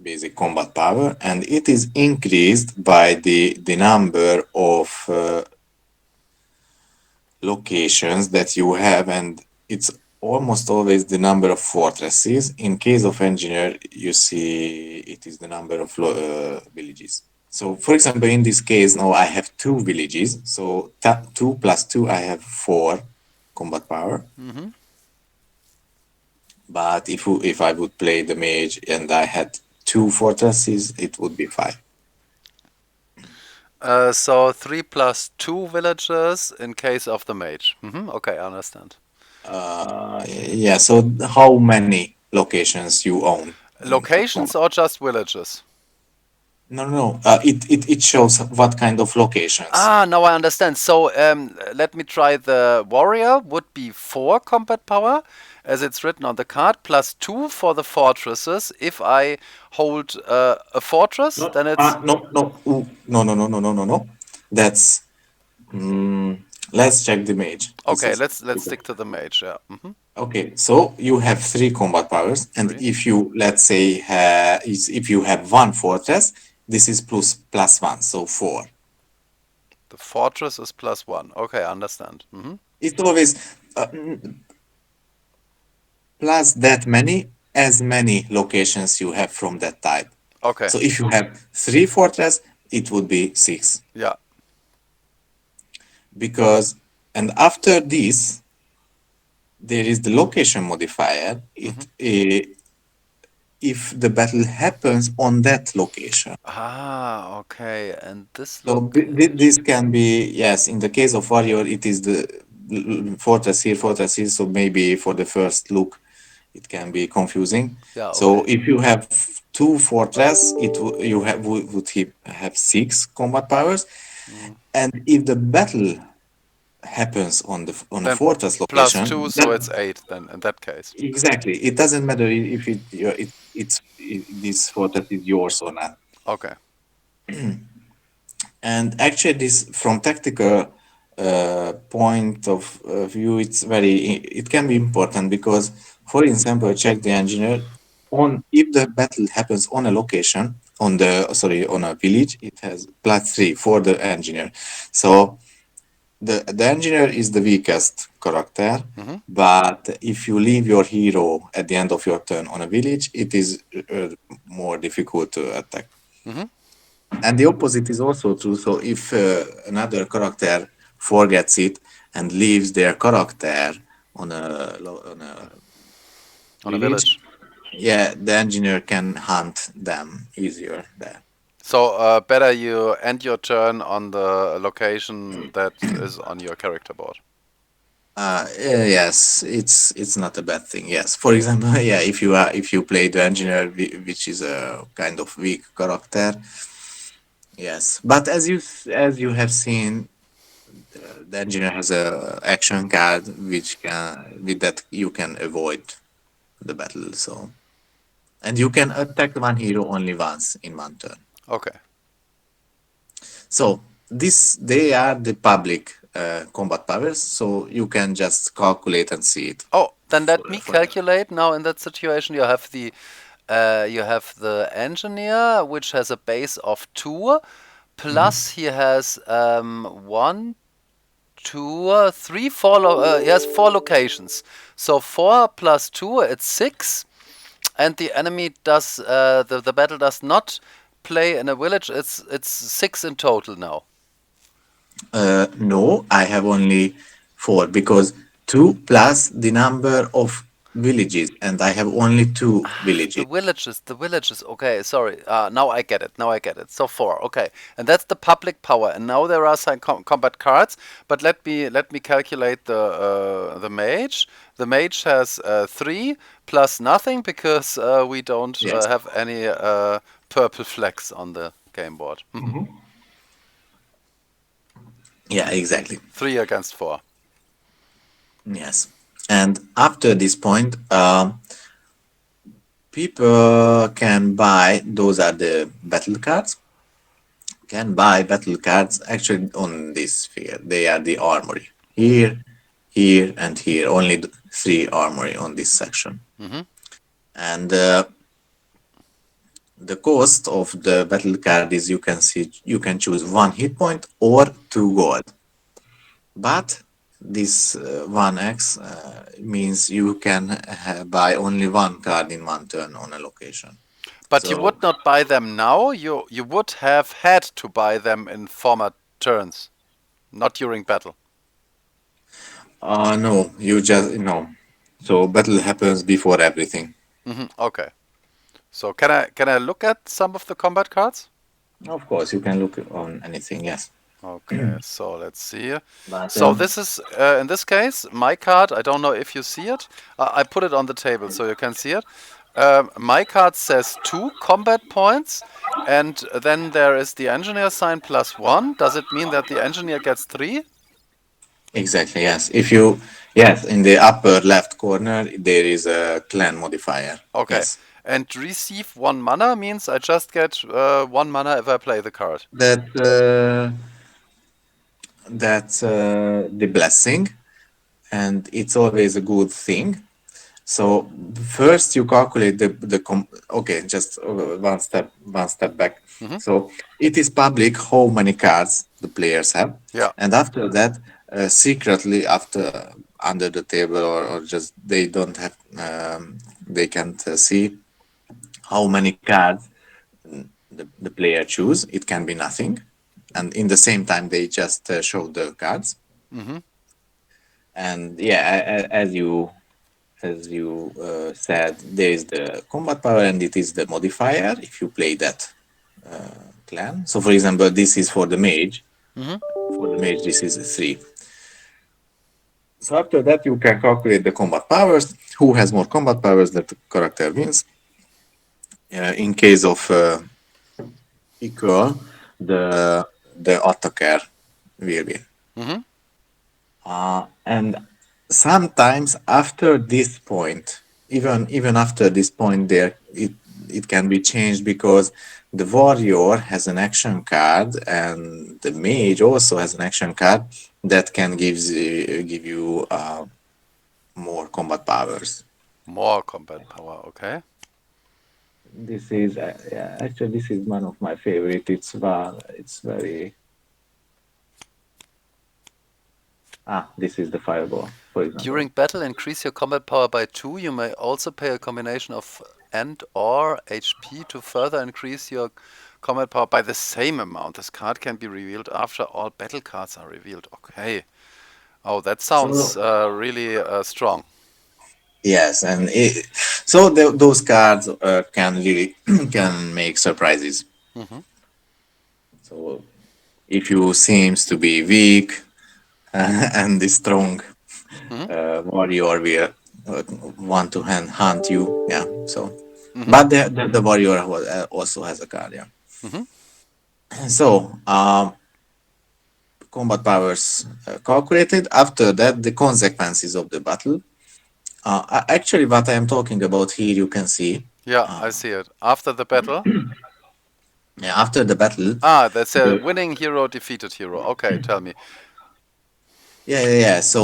basic combat power. And it is increased by the number of locations that you have, and it's almost always the number of fortresses. In case of engineer, you see it is the number of villages. So, for example, in this case, now I have two villages. So, 2 plus 2, I have 4 combat power. Mm-hmm. But if I would play the mage and I had two fortresses, it would be 5. So 3 plus 2 villagers in case of the mage. Okay, I understand. Yeah, so how many locations you own in Locations combat? or just villages? No, no, no. It shows what kind of locations. Ah, now I understand. So let me try. The warrior would be 4 combat power, as it's written on the card, plus 2 for the fortresses. If I hold a fortress, No, then it's no, no, no, no, no, no, no, no, no. That's let's check the mage. This okay. is Let's stick to the mage. Yeah. okay. So you have 3 combat powers, and 3. if you let's say if you have one fortress, this is plus 1, so 4. The fortress is plus 1. Okay, I understand. It's always plus that many as many locations you have from that type. Okay. So if you have 3 fortress, it would be 6 Yeah. because and after this there is the location modifier. hmm If the battle happens on that location. Ah, okay. And this So location. this can be, yes, in the case of warrior, it is the fortress here, fortress here. So maybe for the first look, it can be confusing. Yeah. So Okay. if you have 2 fortress, you have 6 combat powers, Mm. and if the battle happens on a Then fortress plus 2, location, so that it's 8. Then in that case. exactly it doesn't matter if this fortress is yours or not. Okay. And actually, this from tactical point of view, it can be important because, for example, check the engineer on if the battle happens on a location on a village, it has +3 for the engineer. So the engineer is the weakest character, hmm but if you leave your hero at the end of your turn on a village, it is more difficult to attack. hmm And the opposite is also true. So if another character forgets it and leaves their character on a On a village, village. yeah, the engineer can hunt them easier there. So better you end your turn on the location that is on your character board. Yes, it's not a bad thing. Yes, for example, yeah, if you play the engineer, which is a kind of weak character, yes. But as you have seen, the engineer has a action card which can with that you can avoid the battle. So and you can attack one hero only once in one turn. Okay. So this they are the public combat powers. So you can just calculate and see it. Oh, then let me For that. calculate. Now in that situation, you have the engineer, which has a base of 2, plus he has 1, 2, 3, 4. He has 4 locations. So 4 plus 2, it's 6. And the enemy does the battle does not play in a village. It's 6 in total now. No, I have only 4 because 2 plus the number of villages, and I have only 2 villages. The villages. Okay, sorry. Now I get it. Now I get it. So 4. Okay, and that's the public power. And now there are some combat cards. But let me calculate the mage. The mage has 3 plus nothing because we don't Yes. have any purple flags on the game board. Yeah, exactly. 3 against 4. Yes. And after this point, people can buy, those are the battle cards, can buy battle cards actually on this figure. They are the armory. Here, here, and here. Only 3 armory on this section. hmm And the cost of the battle card is you can choose 1 hit point or 2 gold. But this 1x means you can buy only 1 card in one turn on a location. But you So would not buy them now. You would have had to buy them in former turns, not during battle. no, you just no. So battle happens before everything. Okay. So can I look at some of the combat cards? Of course, you can look on anything. Yes, Okay, so let's see. but So this is, in this case, my card. I don't know if you see it. I put it on the table so you can see it. My card says 2 combat points, and then there is the engineer sign +1. Does it mean that the engineer gets 3? exactly. Yes, if you yes in the upper left corner there is a clan modifier. Okay. Yes, And receive 1 mana means I just get 1 mana if I play the card. that's the blessing, and it's always a good thing. So first you calculate okay, just one step back. So it is public how many cards the players have, Yeah. and after that, secretly after under the table or just they don't have they can't see how many cards the player choose. It can be nothing, and in the same time they just show the cards. And yeah, as you said, there is the combat power and it is the modifier if you play that clan. So, for example, this is for the mage. For the mage, this is a 3. So, after that, you can calculate the combat powers. Who has more combat powers, that character wins. In case of equal, the attacker will win. And sometimes after this point, even after this point, it can be changed because the warrior has an action card and the mage also has an action card that can give you more combat powers. More combat power. Okay. This is yeah, actually this is one of my favorite. It's very this is the fireball, for example. During battle, increase your combat power by 2. You may also pay a combination of and or HP to further increase your combat power by the same amount. This card can be revealed after all battle cards are revealed. Okay. Oh, that sounds So really strong. yes, and those cards can really can make surprises. So if you seems to be weak and the strong warrior will want to hunt you, yeah. So, but the warrior also has a card, yeah. So combat powers calculated. After that, the consequences of the battle. Actually, what I am talking about here, you can see. Yeah, I see it. After the battle. After the battle, That's a the winning hero, defeated hero. Okay, tell me. yeah. So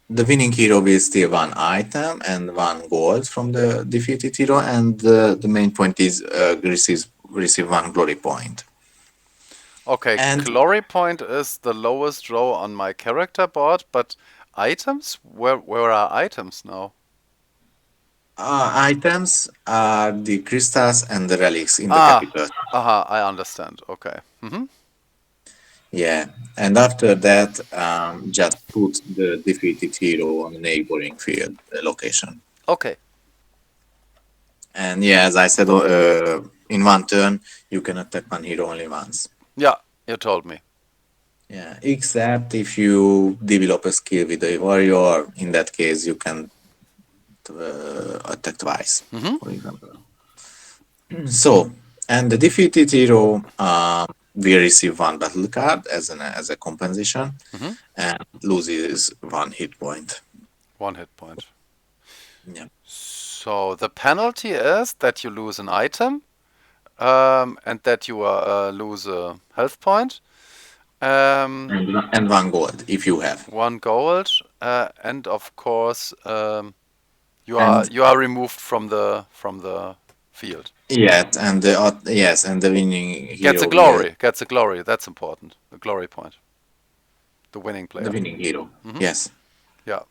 the winning hero will steal one item and one gold from the defeated hero, and the main point is receive one glory point. Okay, And glory point is the lowest row on my character board, but items? Where are items now? items are the crystals and the relics in the Ah, capital. I understand. Okay. Yeah, and after that, just put the defeated hero on a neighboring field location. Okay. And yeah, as I said, in one turn, you can attack one hero only once. Yeah, you told me. Yeah, except if you develop a skill with a warrior, in that case, you can attack twice, for example. So, and the defeated hero will receive one battle card as a compensation and loses one hit point. 1 hit point. Yeah. So the penalty is that you lose an item, and that you lose a health point, And one gold if you have. 1 gold, and of course And you are removed from the field. yes, and the winning Gets a hero will glory. Gets a glory. That's important. A glory point. The winning the player. winning hero. Yes. Yeah.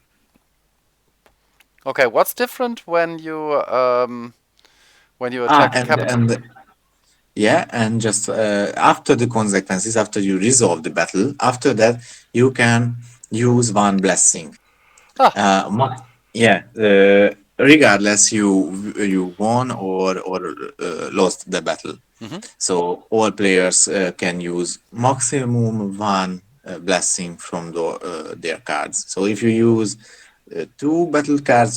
Okay. What's different when when you Ah, attack a capital. and yeah, and just after the consequences, after you resolve the battle, after that you can use one blessing. Ah, Yeah, regardless you won or lost the battle. hmm. So all players can use maximum one blessing from their cards. So if you use two battle cards,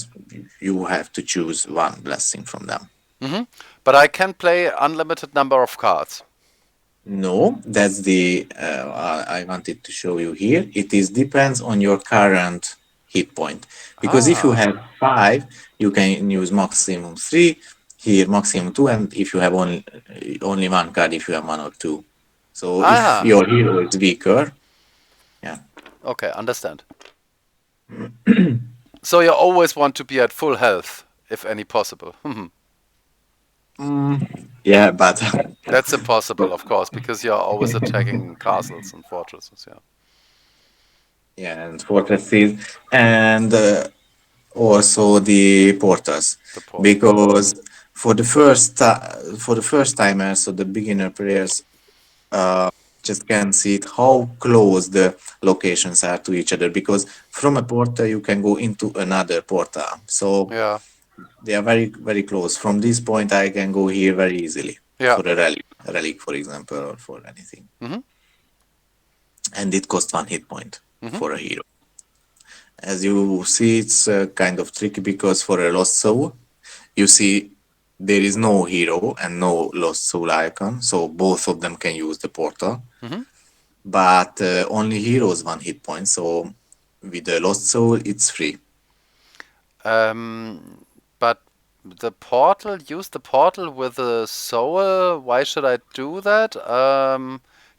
you have to choose one blessing from them. Hmm. But I can play unlimited number of cards. No, that's the I wanted to show you here. It is depends on your current hit point. Because if you Ah, have five, you can use maximum three, here maximum two, and if you have only one card, if you have one or two. So if ah. your hero is weaker, yeah. Okay, understand. So you always want to be at full health, if any possible. Mhm. Yeah, but That's impossible, of course, because you're always attacking castles and fortresses. Yeah, yeah, and fortresses, and also the porters, the portals. because for the first timers, so the beginner players just can see it how close the locations are to each other, because from a porter you can go into another porter, so Yeah, they are very close. From this point I can go here very easily yeah. for a relic for example, or for anything, Hmm. and it costs one hit point Hmm. for a hero. As you see, it's kind of tricky because for a lost soul, you see there is no hero and no lost soul icon, so both of them can use the portal. Hmm. But only heroes one hit point, so with the lost soul, it's free. But the portal, use the portal with a soul. Why should I do that?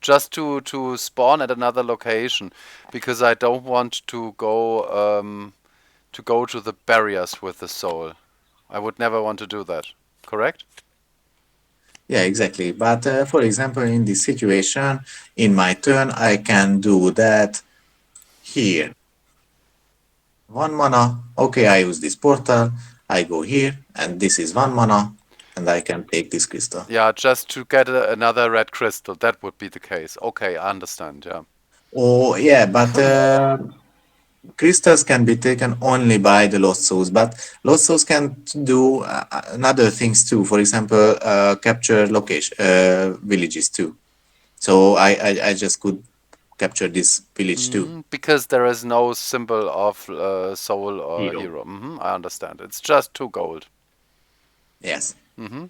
Just to spawn at another location, because I don't want to go to the barriers with the soul. I would never want to do that. Correct? Yeah, exactly. But for example, in this situation, in my turn, I can do that here. One mana. Okay, I use this portal. I go here, and this is one mana, and I can take this crystal. Yeah, just to get another red crystal. That would be the case. Okay, I understand. Yeah. Oh, yeah, but crystals can be taken only by the lost souls, but lost souls can do another things too. For example, capture location villages too. So I just could capture this village too. Because there is no symbol of soul or Hero. hero. I understand. It's just two gold. Yes. Hmm.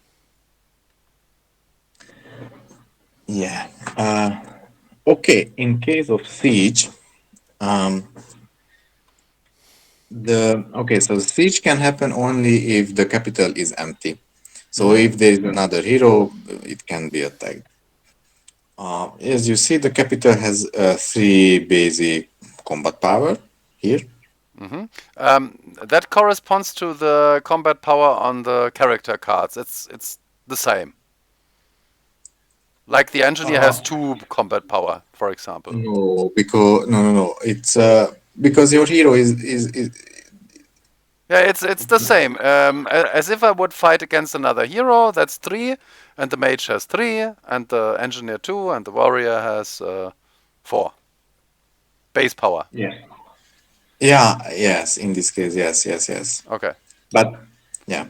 Yeah. Okay. In case of siege, um, so siege can happen only if the capital is empty. So Hmm. if there is another hero, it can be attacked. As you see, the capital has three basic combat power here. Hmm. That corresponds to the combat power on the character cards. It's the same. Like the engineer has two combat power, for example. No, because no. It's because your hero is Yeah, it's the same. As if I would fight against another hero. That's three, and the mage has three, and the engineer two, and the warrior has four base power. yeah. Yeah, yes, in this case, yes. Okay. But yeah,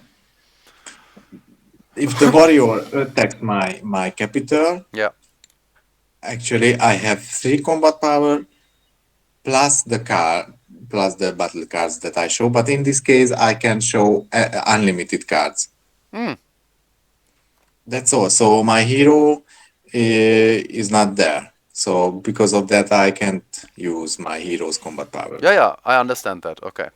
if the warrior attacks my capital, Yeah. actually I have three combat power plus the card plus the battle cards that I show. But in this case, I can show unlimited cards. Hmm. That's all. So my hero is not there. So because of that, I can't use my hero's combat power. Yeah, yeah. I understand that. Okay.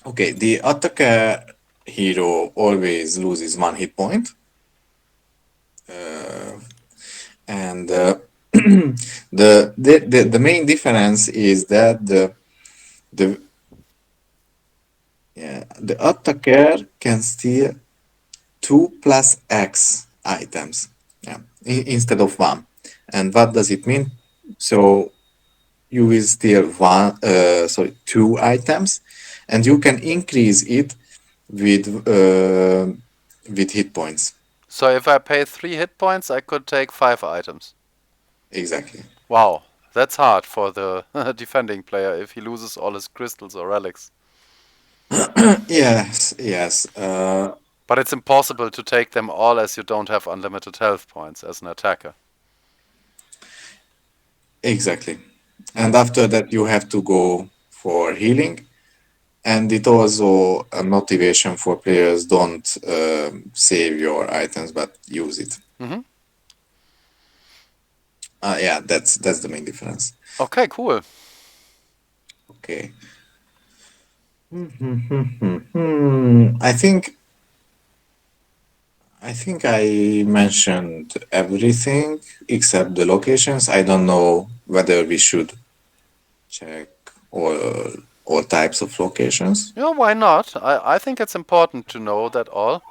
Okay, the attacker hero always loses one hit point. And the main difference is that the yeah, the attacker can steal two plus X items, yeah, instead of one. And what does it mean? So you will steal two items, and you can increase it with uh, with hit points. So if I pay 3 hit points, I could take 5 items. Exactly. Wow, that's hard for the defending player if he loses all his crystals or relics. Yes, yes, But it's impossible to take them all as you don't have unlimited health points as an attacker. exactly. Hmm. And after that, you have to go for healing, and it also a motivation for players don't save your items but use it. Hmm. Yeah, that's the main difference. Okay, cool. Okay. I think I mentioned everything except the locations. I don't know whether we should check all types of locations. Yeah, why not? I think it's important to know that all.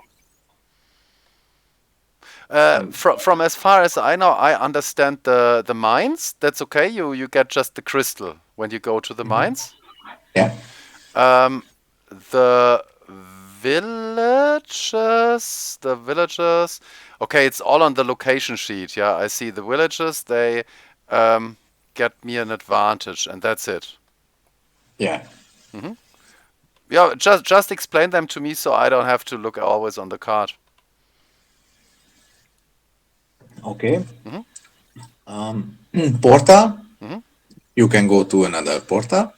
From as far as I know, I understand the mines. That's okay. You get just the crystal when you go to the mines. Yeah. Um, the villages. Okay, it's all on the location sheet. Yeah, I see the villages. They um, get me an advantage, and that's it. Yeah. Hmm. Yeah, just explain them to me so I don't have to look always on the card. Okay. Hmm. Portal. Hmm. You can go to another portal,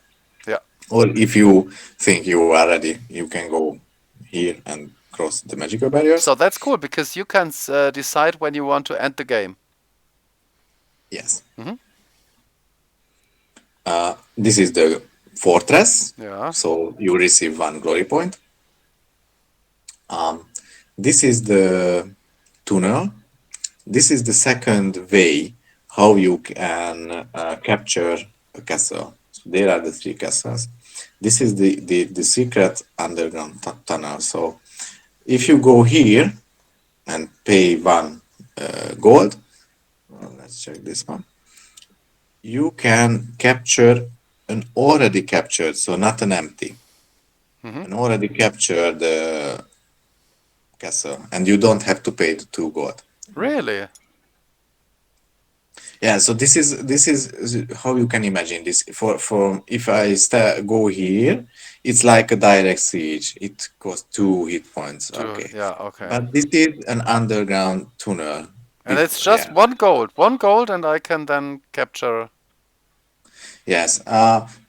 Yeah. or if you think you are ready, you can go here and cross the magical barriers. So that's cool because you can decide when you want to end the game. Yes. Hmm. This is the fortress. Yeah. So you receive one glory point. This is the tunnel. This is the second way how you can capture a castle. So there are the three castles. This is the secret underground tunnel. So if you go here and pay one gold, let's check this one. You can capture an already captured, so not an empty, Hmm. an already captured castle, and you don't have to pay the 2 gold. Really? Yeah, so this is how you can imagine this. For if I go here, it's like a direct siege. It costs 2 hit points. Okay, Yeah. Okay. but this is an underground tunnel. And it's just Yeah. one gold, and I can then capture. Yes.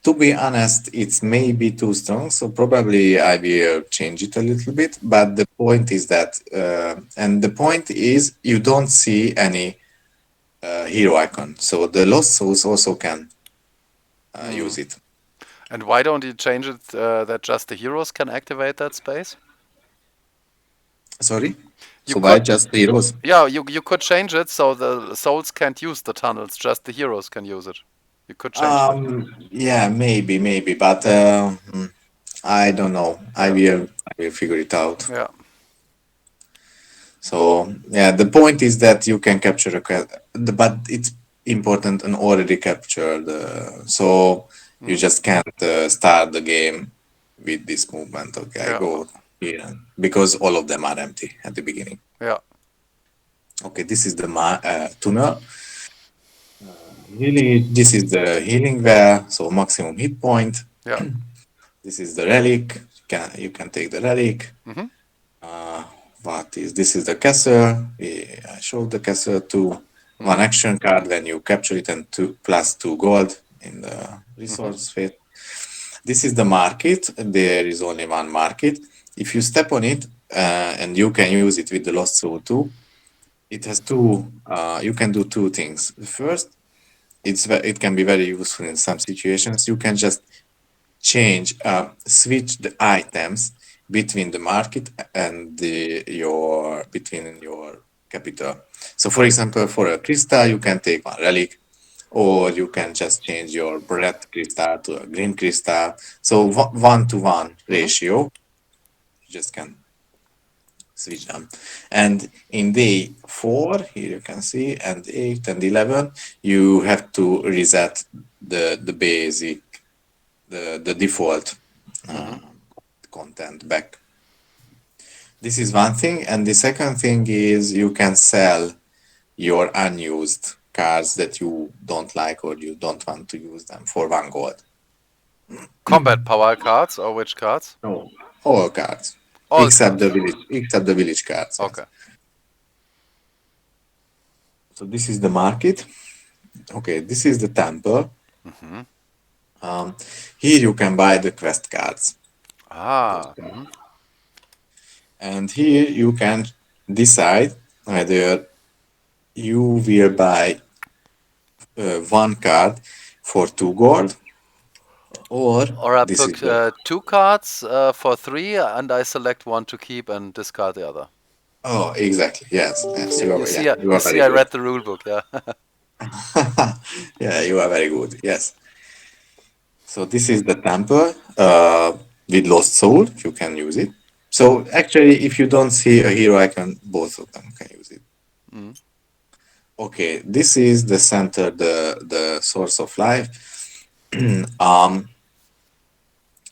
To be honest, it's maybe too strong, so probably I will change it a little bit. But the point is that, and the point is, you don't see any hero icon, so the lost souls also can Hmm. use it. And why don't you change it that just the heroes can activate that space? Sorry. You So why could, just heroes? yeah, you could change it so the souls can't use the tunnels, just the heroes can use it. You could change that. Yeah, maybe, but I don't know. I Yeah, will, I will figure it out. yeah. So yeah, the point is that you can capture but it's important and already captured. So you Hmm. just can't start the game with this movement. Okay, I Yeah, go here because all of them are empty at the beginning. yeah. Okay, this is the tunnel. Really, this is the healing there. So maximum hit point. Yeah. This is the relic. You can take the relic. Hmm. What is this? Is the castle. I showed the castle to one Hmm. action card when you capture it, and two plus 2 gold in the Hmm. resource phase. This is the market. There is only one market. If you step on it, and you can use it with the lost soul too, it has two. You can do two things. The first, it can be very useful in some situations. You can just switch the items between the market and your between your capital. So, for example, for a crystal, you can take one relic, or you can just change your red crystal to a green crystal. So, 1 to 1 Hmm. ratio, you just can switch them. And in day 4, here you can see, and 8 and 11, you have to reset the basic, the default Hmm. content back. This is one thing, and the second thing is you can sell your unused cards that you don't like or you don't want to use them for 1 gold. Combat power cards or which cards? No, all cards All cards. except the village cards. Yes. Okay. So this is the market. Okay, this is the temple. Here you can buy the quest cards. Those Ah. cards. And here you can decide whether you will buy 1 card for 2 gold, or Or I this is pick the 2 cards for 3, and I select one to keep and discard the other. oh exactly yes You, you see, you you are see, very I good. read the rule book. Yeah. Yeah, you are very good. Yes. So this is the temple with lost soul. You can use it. So actually, if you don't see a hero icon, both of them can use it. Mm. Okay, this is the center, the source of life. um,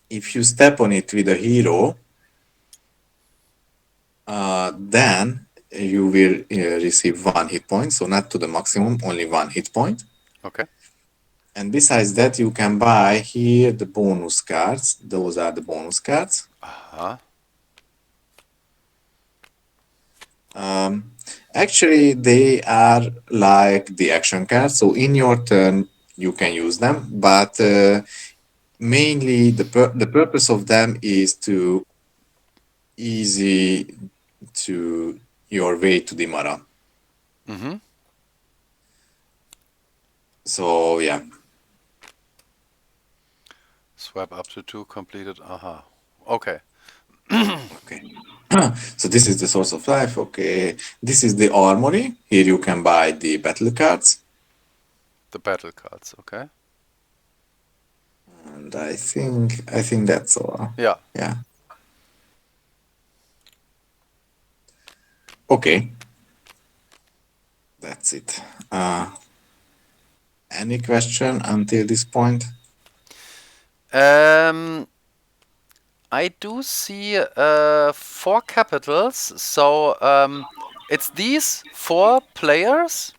if you step on it with a hero, then you will receive 1 hit point. So not to the maximum, only 1 hit point. Okay. And besides that, you can buy here the bonus cards. Those are the bonus cards. Uh-huh. Actually, they are like the action cards. So in your turn, you can use them, but mainly the purpose of them is to easy to your way to the Mara. Mm-hmm. So yeah, Swap up to 2 completed. Aha. Okay. okay. So this is the source of life. Okay, this is the armory. Here you can buy the battle cards, The battle cards. Okay. and I think that's all. Yeah. Yeah. Okay, that's it. Any question until this point? Um, I do see 4 capitals. So it's these 4 players.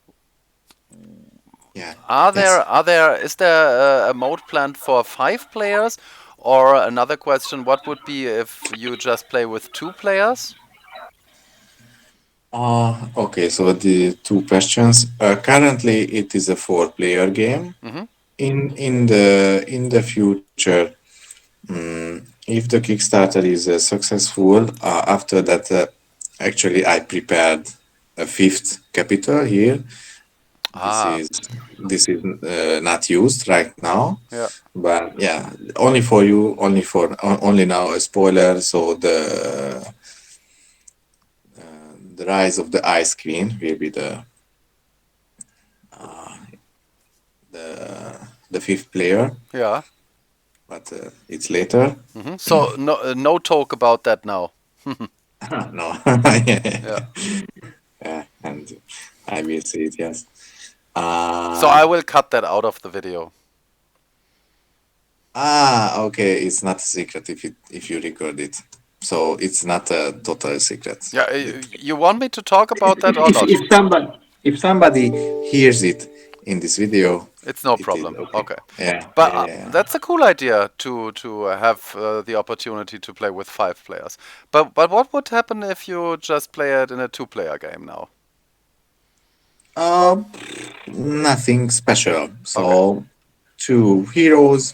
Yeah. Are Yes. there is there a mode planned for 5 players? Or another question, what would be if you just play with 2 players? Okay, so the 2 questions. Currently, it is a 4-player game. Mm-hmm. In the future, if the Kickstarter is successful, after that, actually, I prepared a 5th capital here. This Ah, is this is not used right now, yeah. but yeah, only for you, only now a spoiler. So the rise of the Ice Queen will be the 5th player, Yeah. but it's later. Mm-hmm. So no talk about that now. No, Yeah. yeah, and I will see it. Yes. So I will cut that out of the video. Okay. It's not a secret if you record it, so it's not a total secret. Yeah, you want me to talk about that or not? If somebody hears it in this video, It's no it is problem. okay. Okay. Yeah, But yeah, yeah. that's a cool idea to have the opportunity to play with 5 players. But what would happen if you just play it in a 2-player game now? Uh, Nothing special. Okay. So 2 heroes,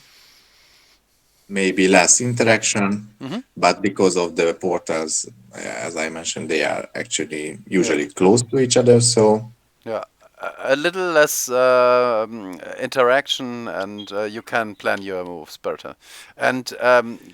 maybe less interaction, Mm-hmm. but because of the portals, as I mentioned, they are actually Yeah. usually close to each other. So Yeah, a little less interaction, and you can plan your moves better. And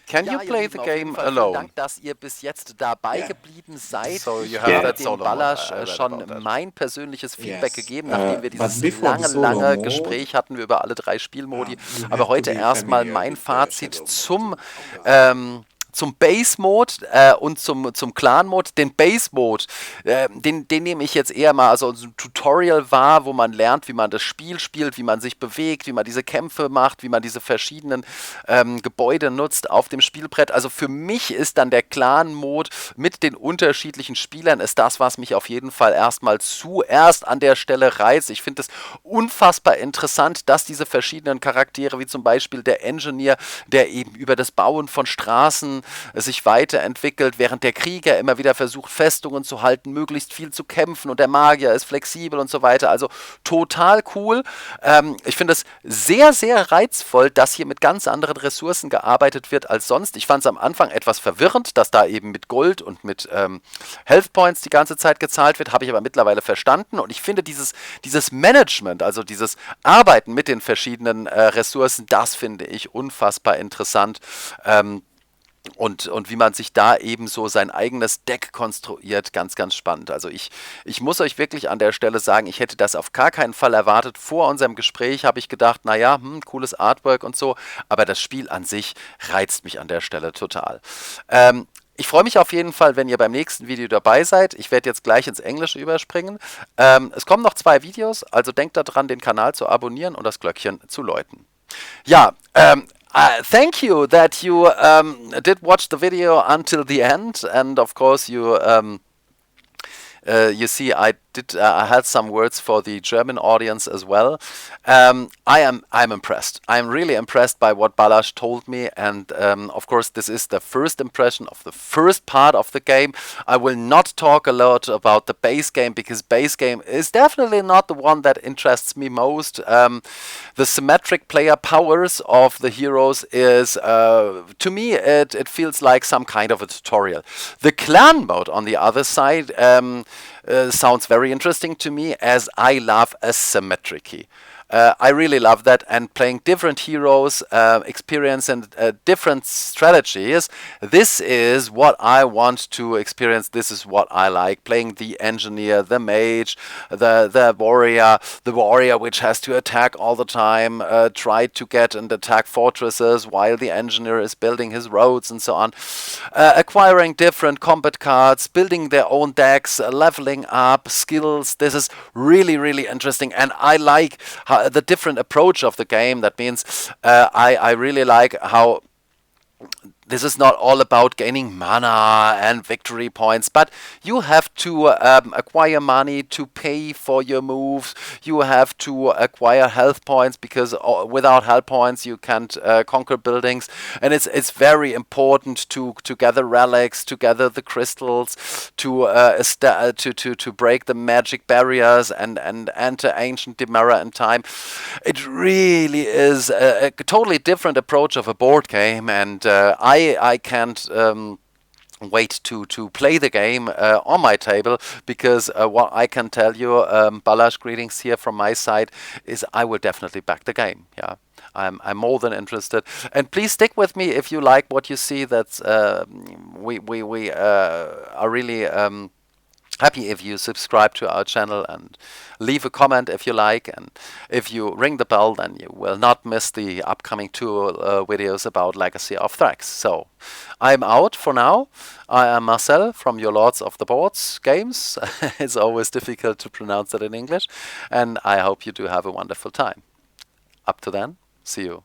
can you Ja, ihr play the Lieben, auf jeden game Fall vielen Dank, alone? dass ihr bis jetzt dabei yeah, geblieben seid. So you Ich have yeah, habe that dem solo mode. Ballasch I read schon about that. mein persönliches Feedback yes. gegeben, nachdem wir But dieses before the lange, solo lange mode, Gespräch hatten wir über alle 3 Spielmodi. you Aber have to heute be erstmal familiar mein with the Fazit shadow mode zum too, because ähm, zum Base-Mode und zum Clan-Mode. Den Base-Mode, den nehme ich jetzt eher mal also ein Tutorial wahr, wo man lernt, wie man das Spiel spielt, wie man sich bewegt, wie man diese Kämpfe macht, wie man diese verschiedenen Gebäude nutzt auf dem Spielbrett. Also für mich ist dann der Clan-Mode mit den unterschiedlichen Spielern ist das, was mich auf jeden Fall erstmal zuerst an der Stelle reizt. Ich finde es unfassbar interessant, dass diese verschiedenen Charaktere, wie zum Beispiel der Engineer, der eben über das Bauen von Straßen sich weiterentwickelt, während der Krieger immer wieder versucht, Festungen zu halten, möglichst viel zu kämpfen und der Magier ist flexibel und so weiter. Also total cool. Ich finde es sehr, sehr reizvoll, dass hier mit ganz anderen Ressourcen gearbeitet wird als sonst. Ich fand es am Anfang etwas verwirrend, dass da eben mit Gold und mit Health Points die ganze Zeit gezahlt wird, habe ich aber mittlerweile verstanden und ich finde dieses Management, also dieses Arbeiten mit den verschiedenen Ressourcen, das finde ich unfassbar interessant. Und wie man sich da eben so sein eigenes Deck konstruiert, ganz, ganz spannend. Also ich muss euch wirklich an der Stelle sagen, ich hätte das auf gar keinen Fall erwartet. Vor unserem Gespräch habe ich gedacht, naja, cooles Artwork und so, aber das Spiel an sich reizt mich an der Stelle total. Ich freue mich auf jeden Fall, wenn ihr beim nächsten Video dabei seid. Ich werde jetzt gleich ins Englische überspringen. Es kommen noch 2 Videos, also denkt daran, den Kanal zu abonnieren und das Glöckchen zu läuten. Ja, thank you that you did watch the video until the end, and of course you see I had some words for the German audience as well. I'm impressed. I'm really impressed by what Balázs told me, and of course this is the first impression of the first part of the game. I will not talk a lot about the base game because base game is definitely not the one that interests me most. The symmetric player powers of the heroes is to me it feels like some kind of a tutorial. The clan mode on the other side sounds very interesting to me, as I love asymmetry. I really love that, and playing different heroes, experiencing different strategies. This is what I want to experience. This is what I like. Playing the engineer, the mage, the warrior which has to attack all the time, try to get and attack fortresses while the engineer is building his roads and so on. Acquiring different combat cards, building their own decks, leveling up, skills. This is really, really interesting, and I like the different approach of the game. That means I really like how this is not all about gaining mana and victory points, but you have to acquire money to pay for your moves. You have to acquire health points because without health points you can't conquer buildings. And it's very important to gather relics, to gather the crystals, to break the magic barriers and enter ancient Demara in time. It really is a totally different approach of a board game, and I can't wait to play the game on my table, because what I can tell you, Balázs, greetings here from my side, is I will definitely back the game. Yeah, I'm more than interested, and please stick with me if you like what you see. That's we are really happy if you subscribe to our channel and leave a comment if you like, and if you ring the bell, then you will not miss the upcoming 2 videos about Legacy of Thracks. So I'm out for now. I am Marcel from your Lords of the Boards games. It's always difficult to pronounce it in English, and I hope you do have a wonderful time. Up to then, see you.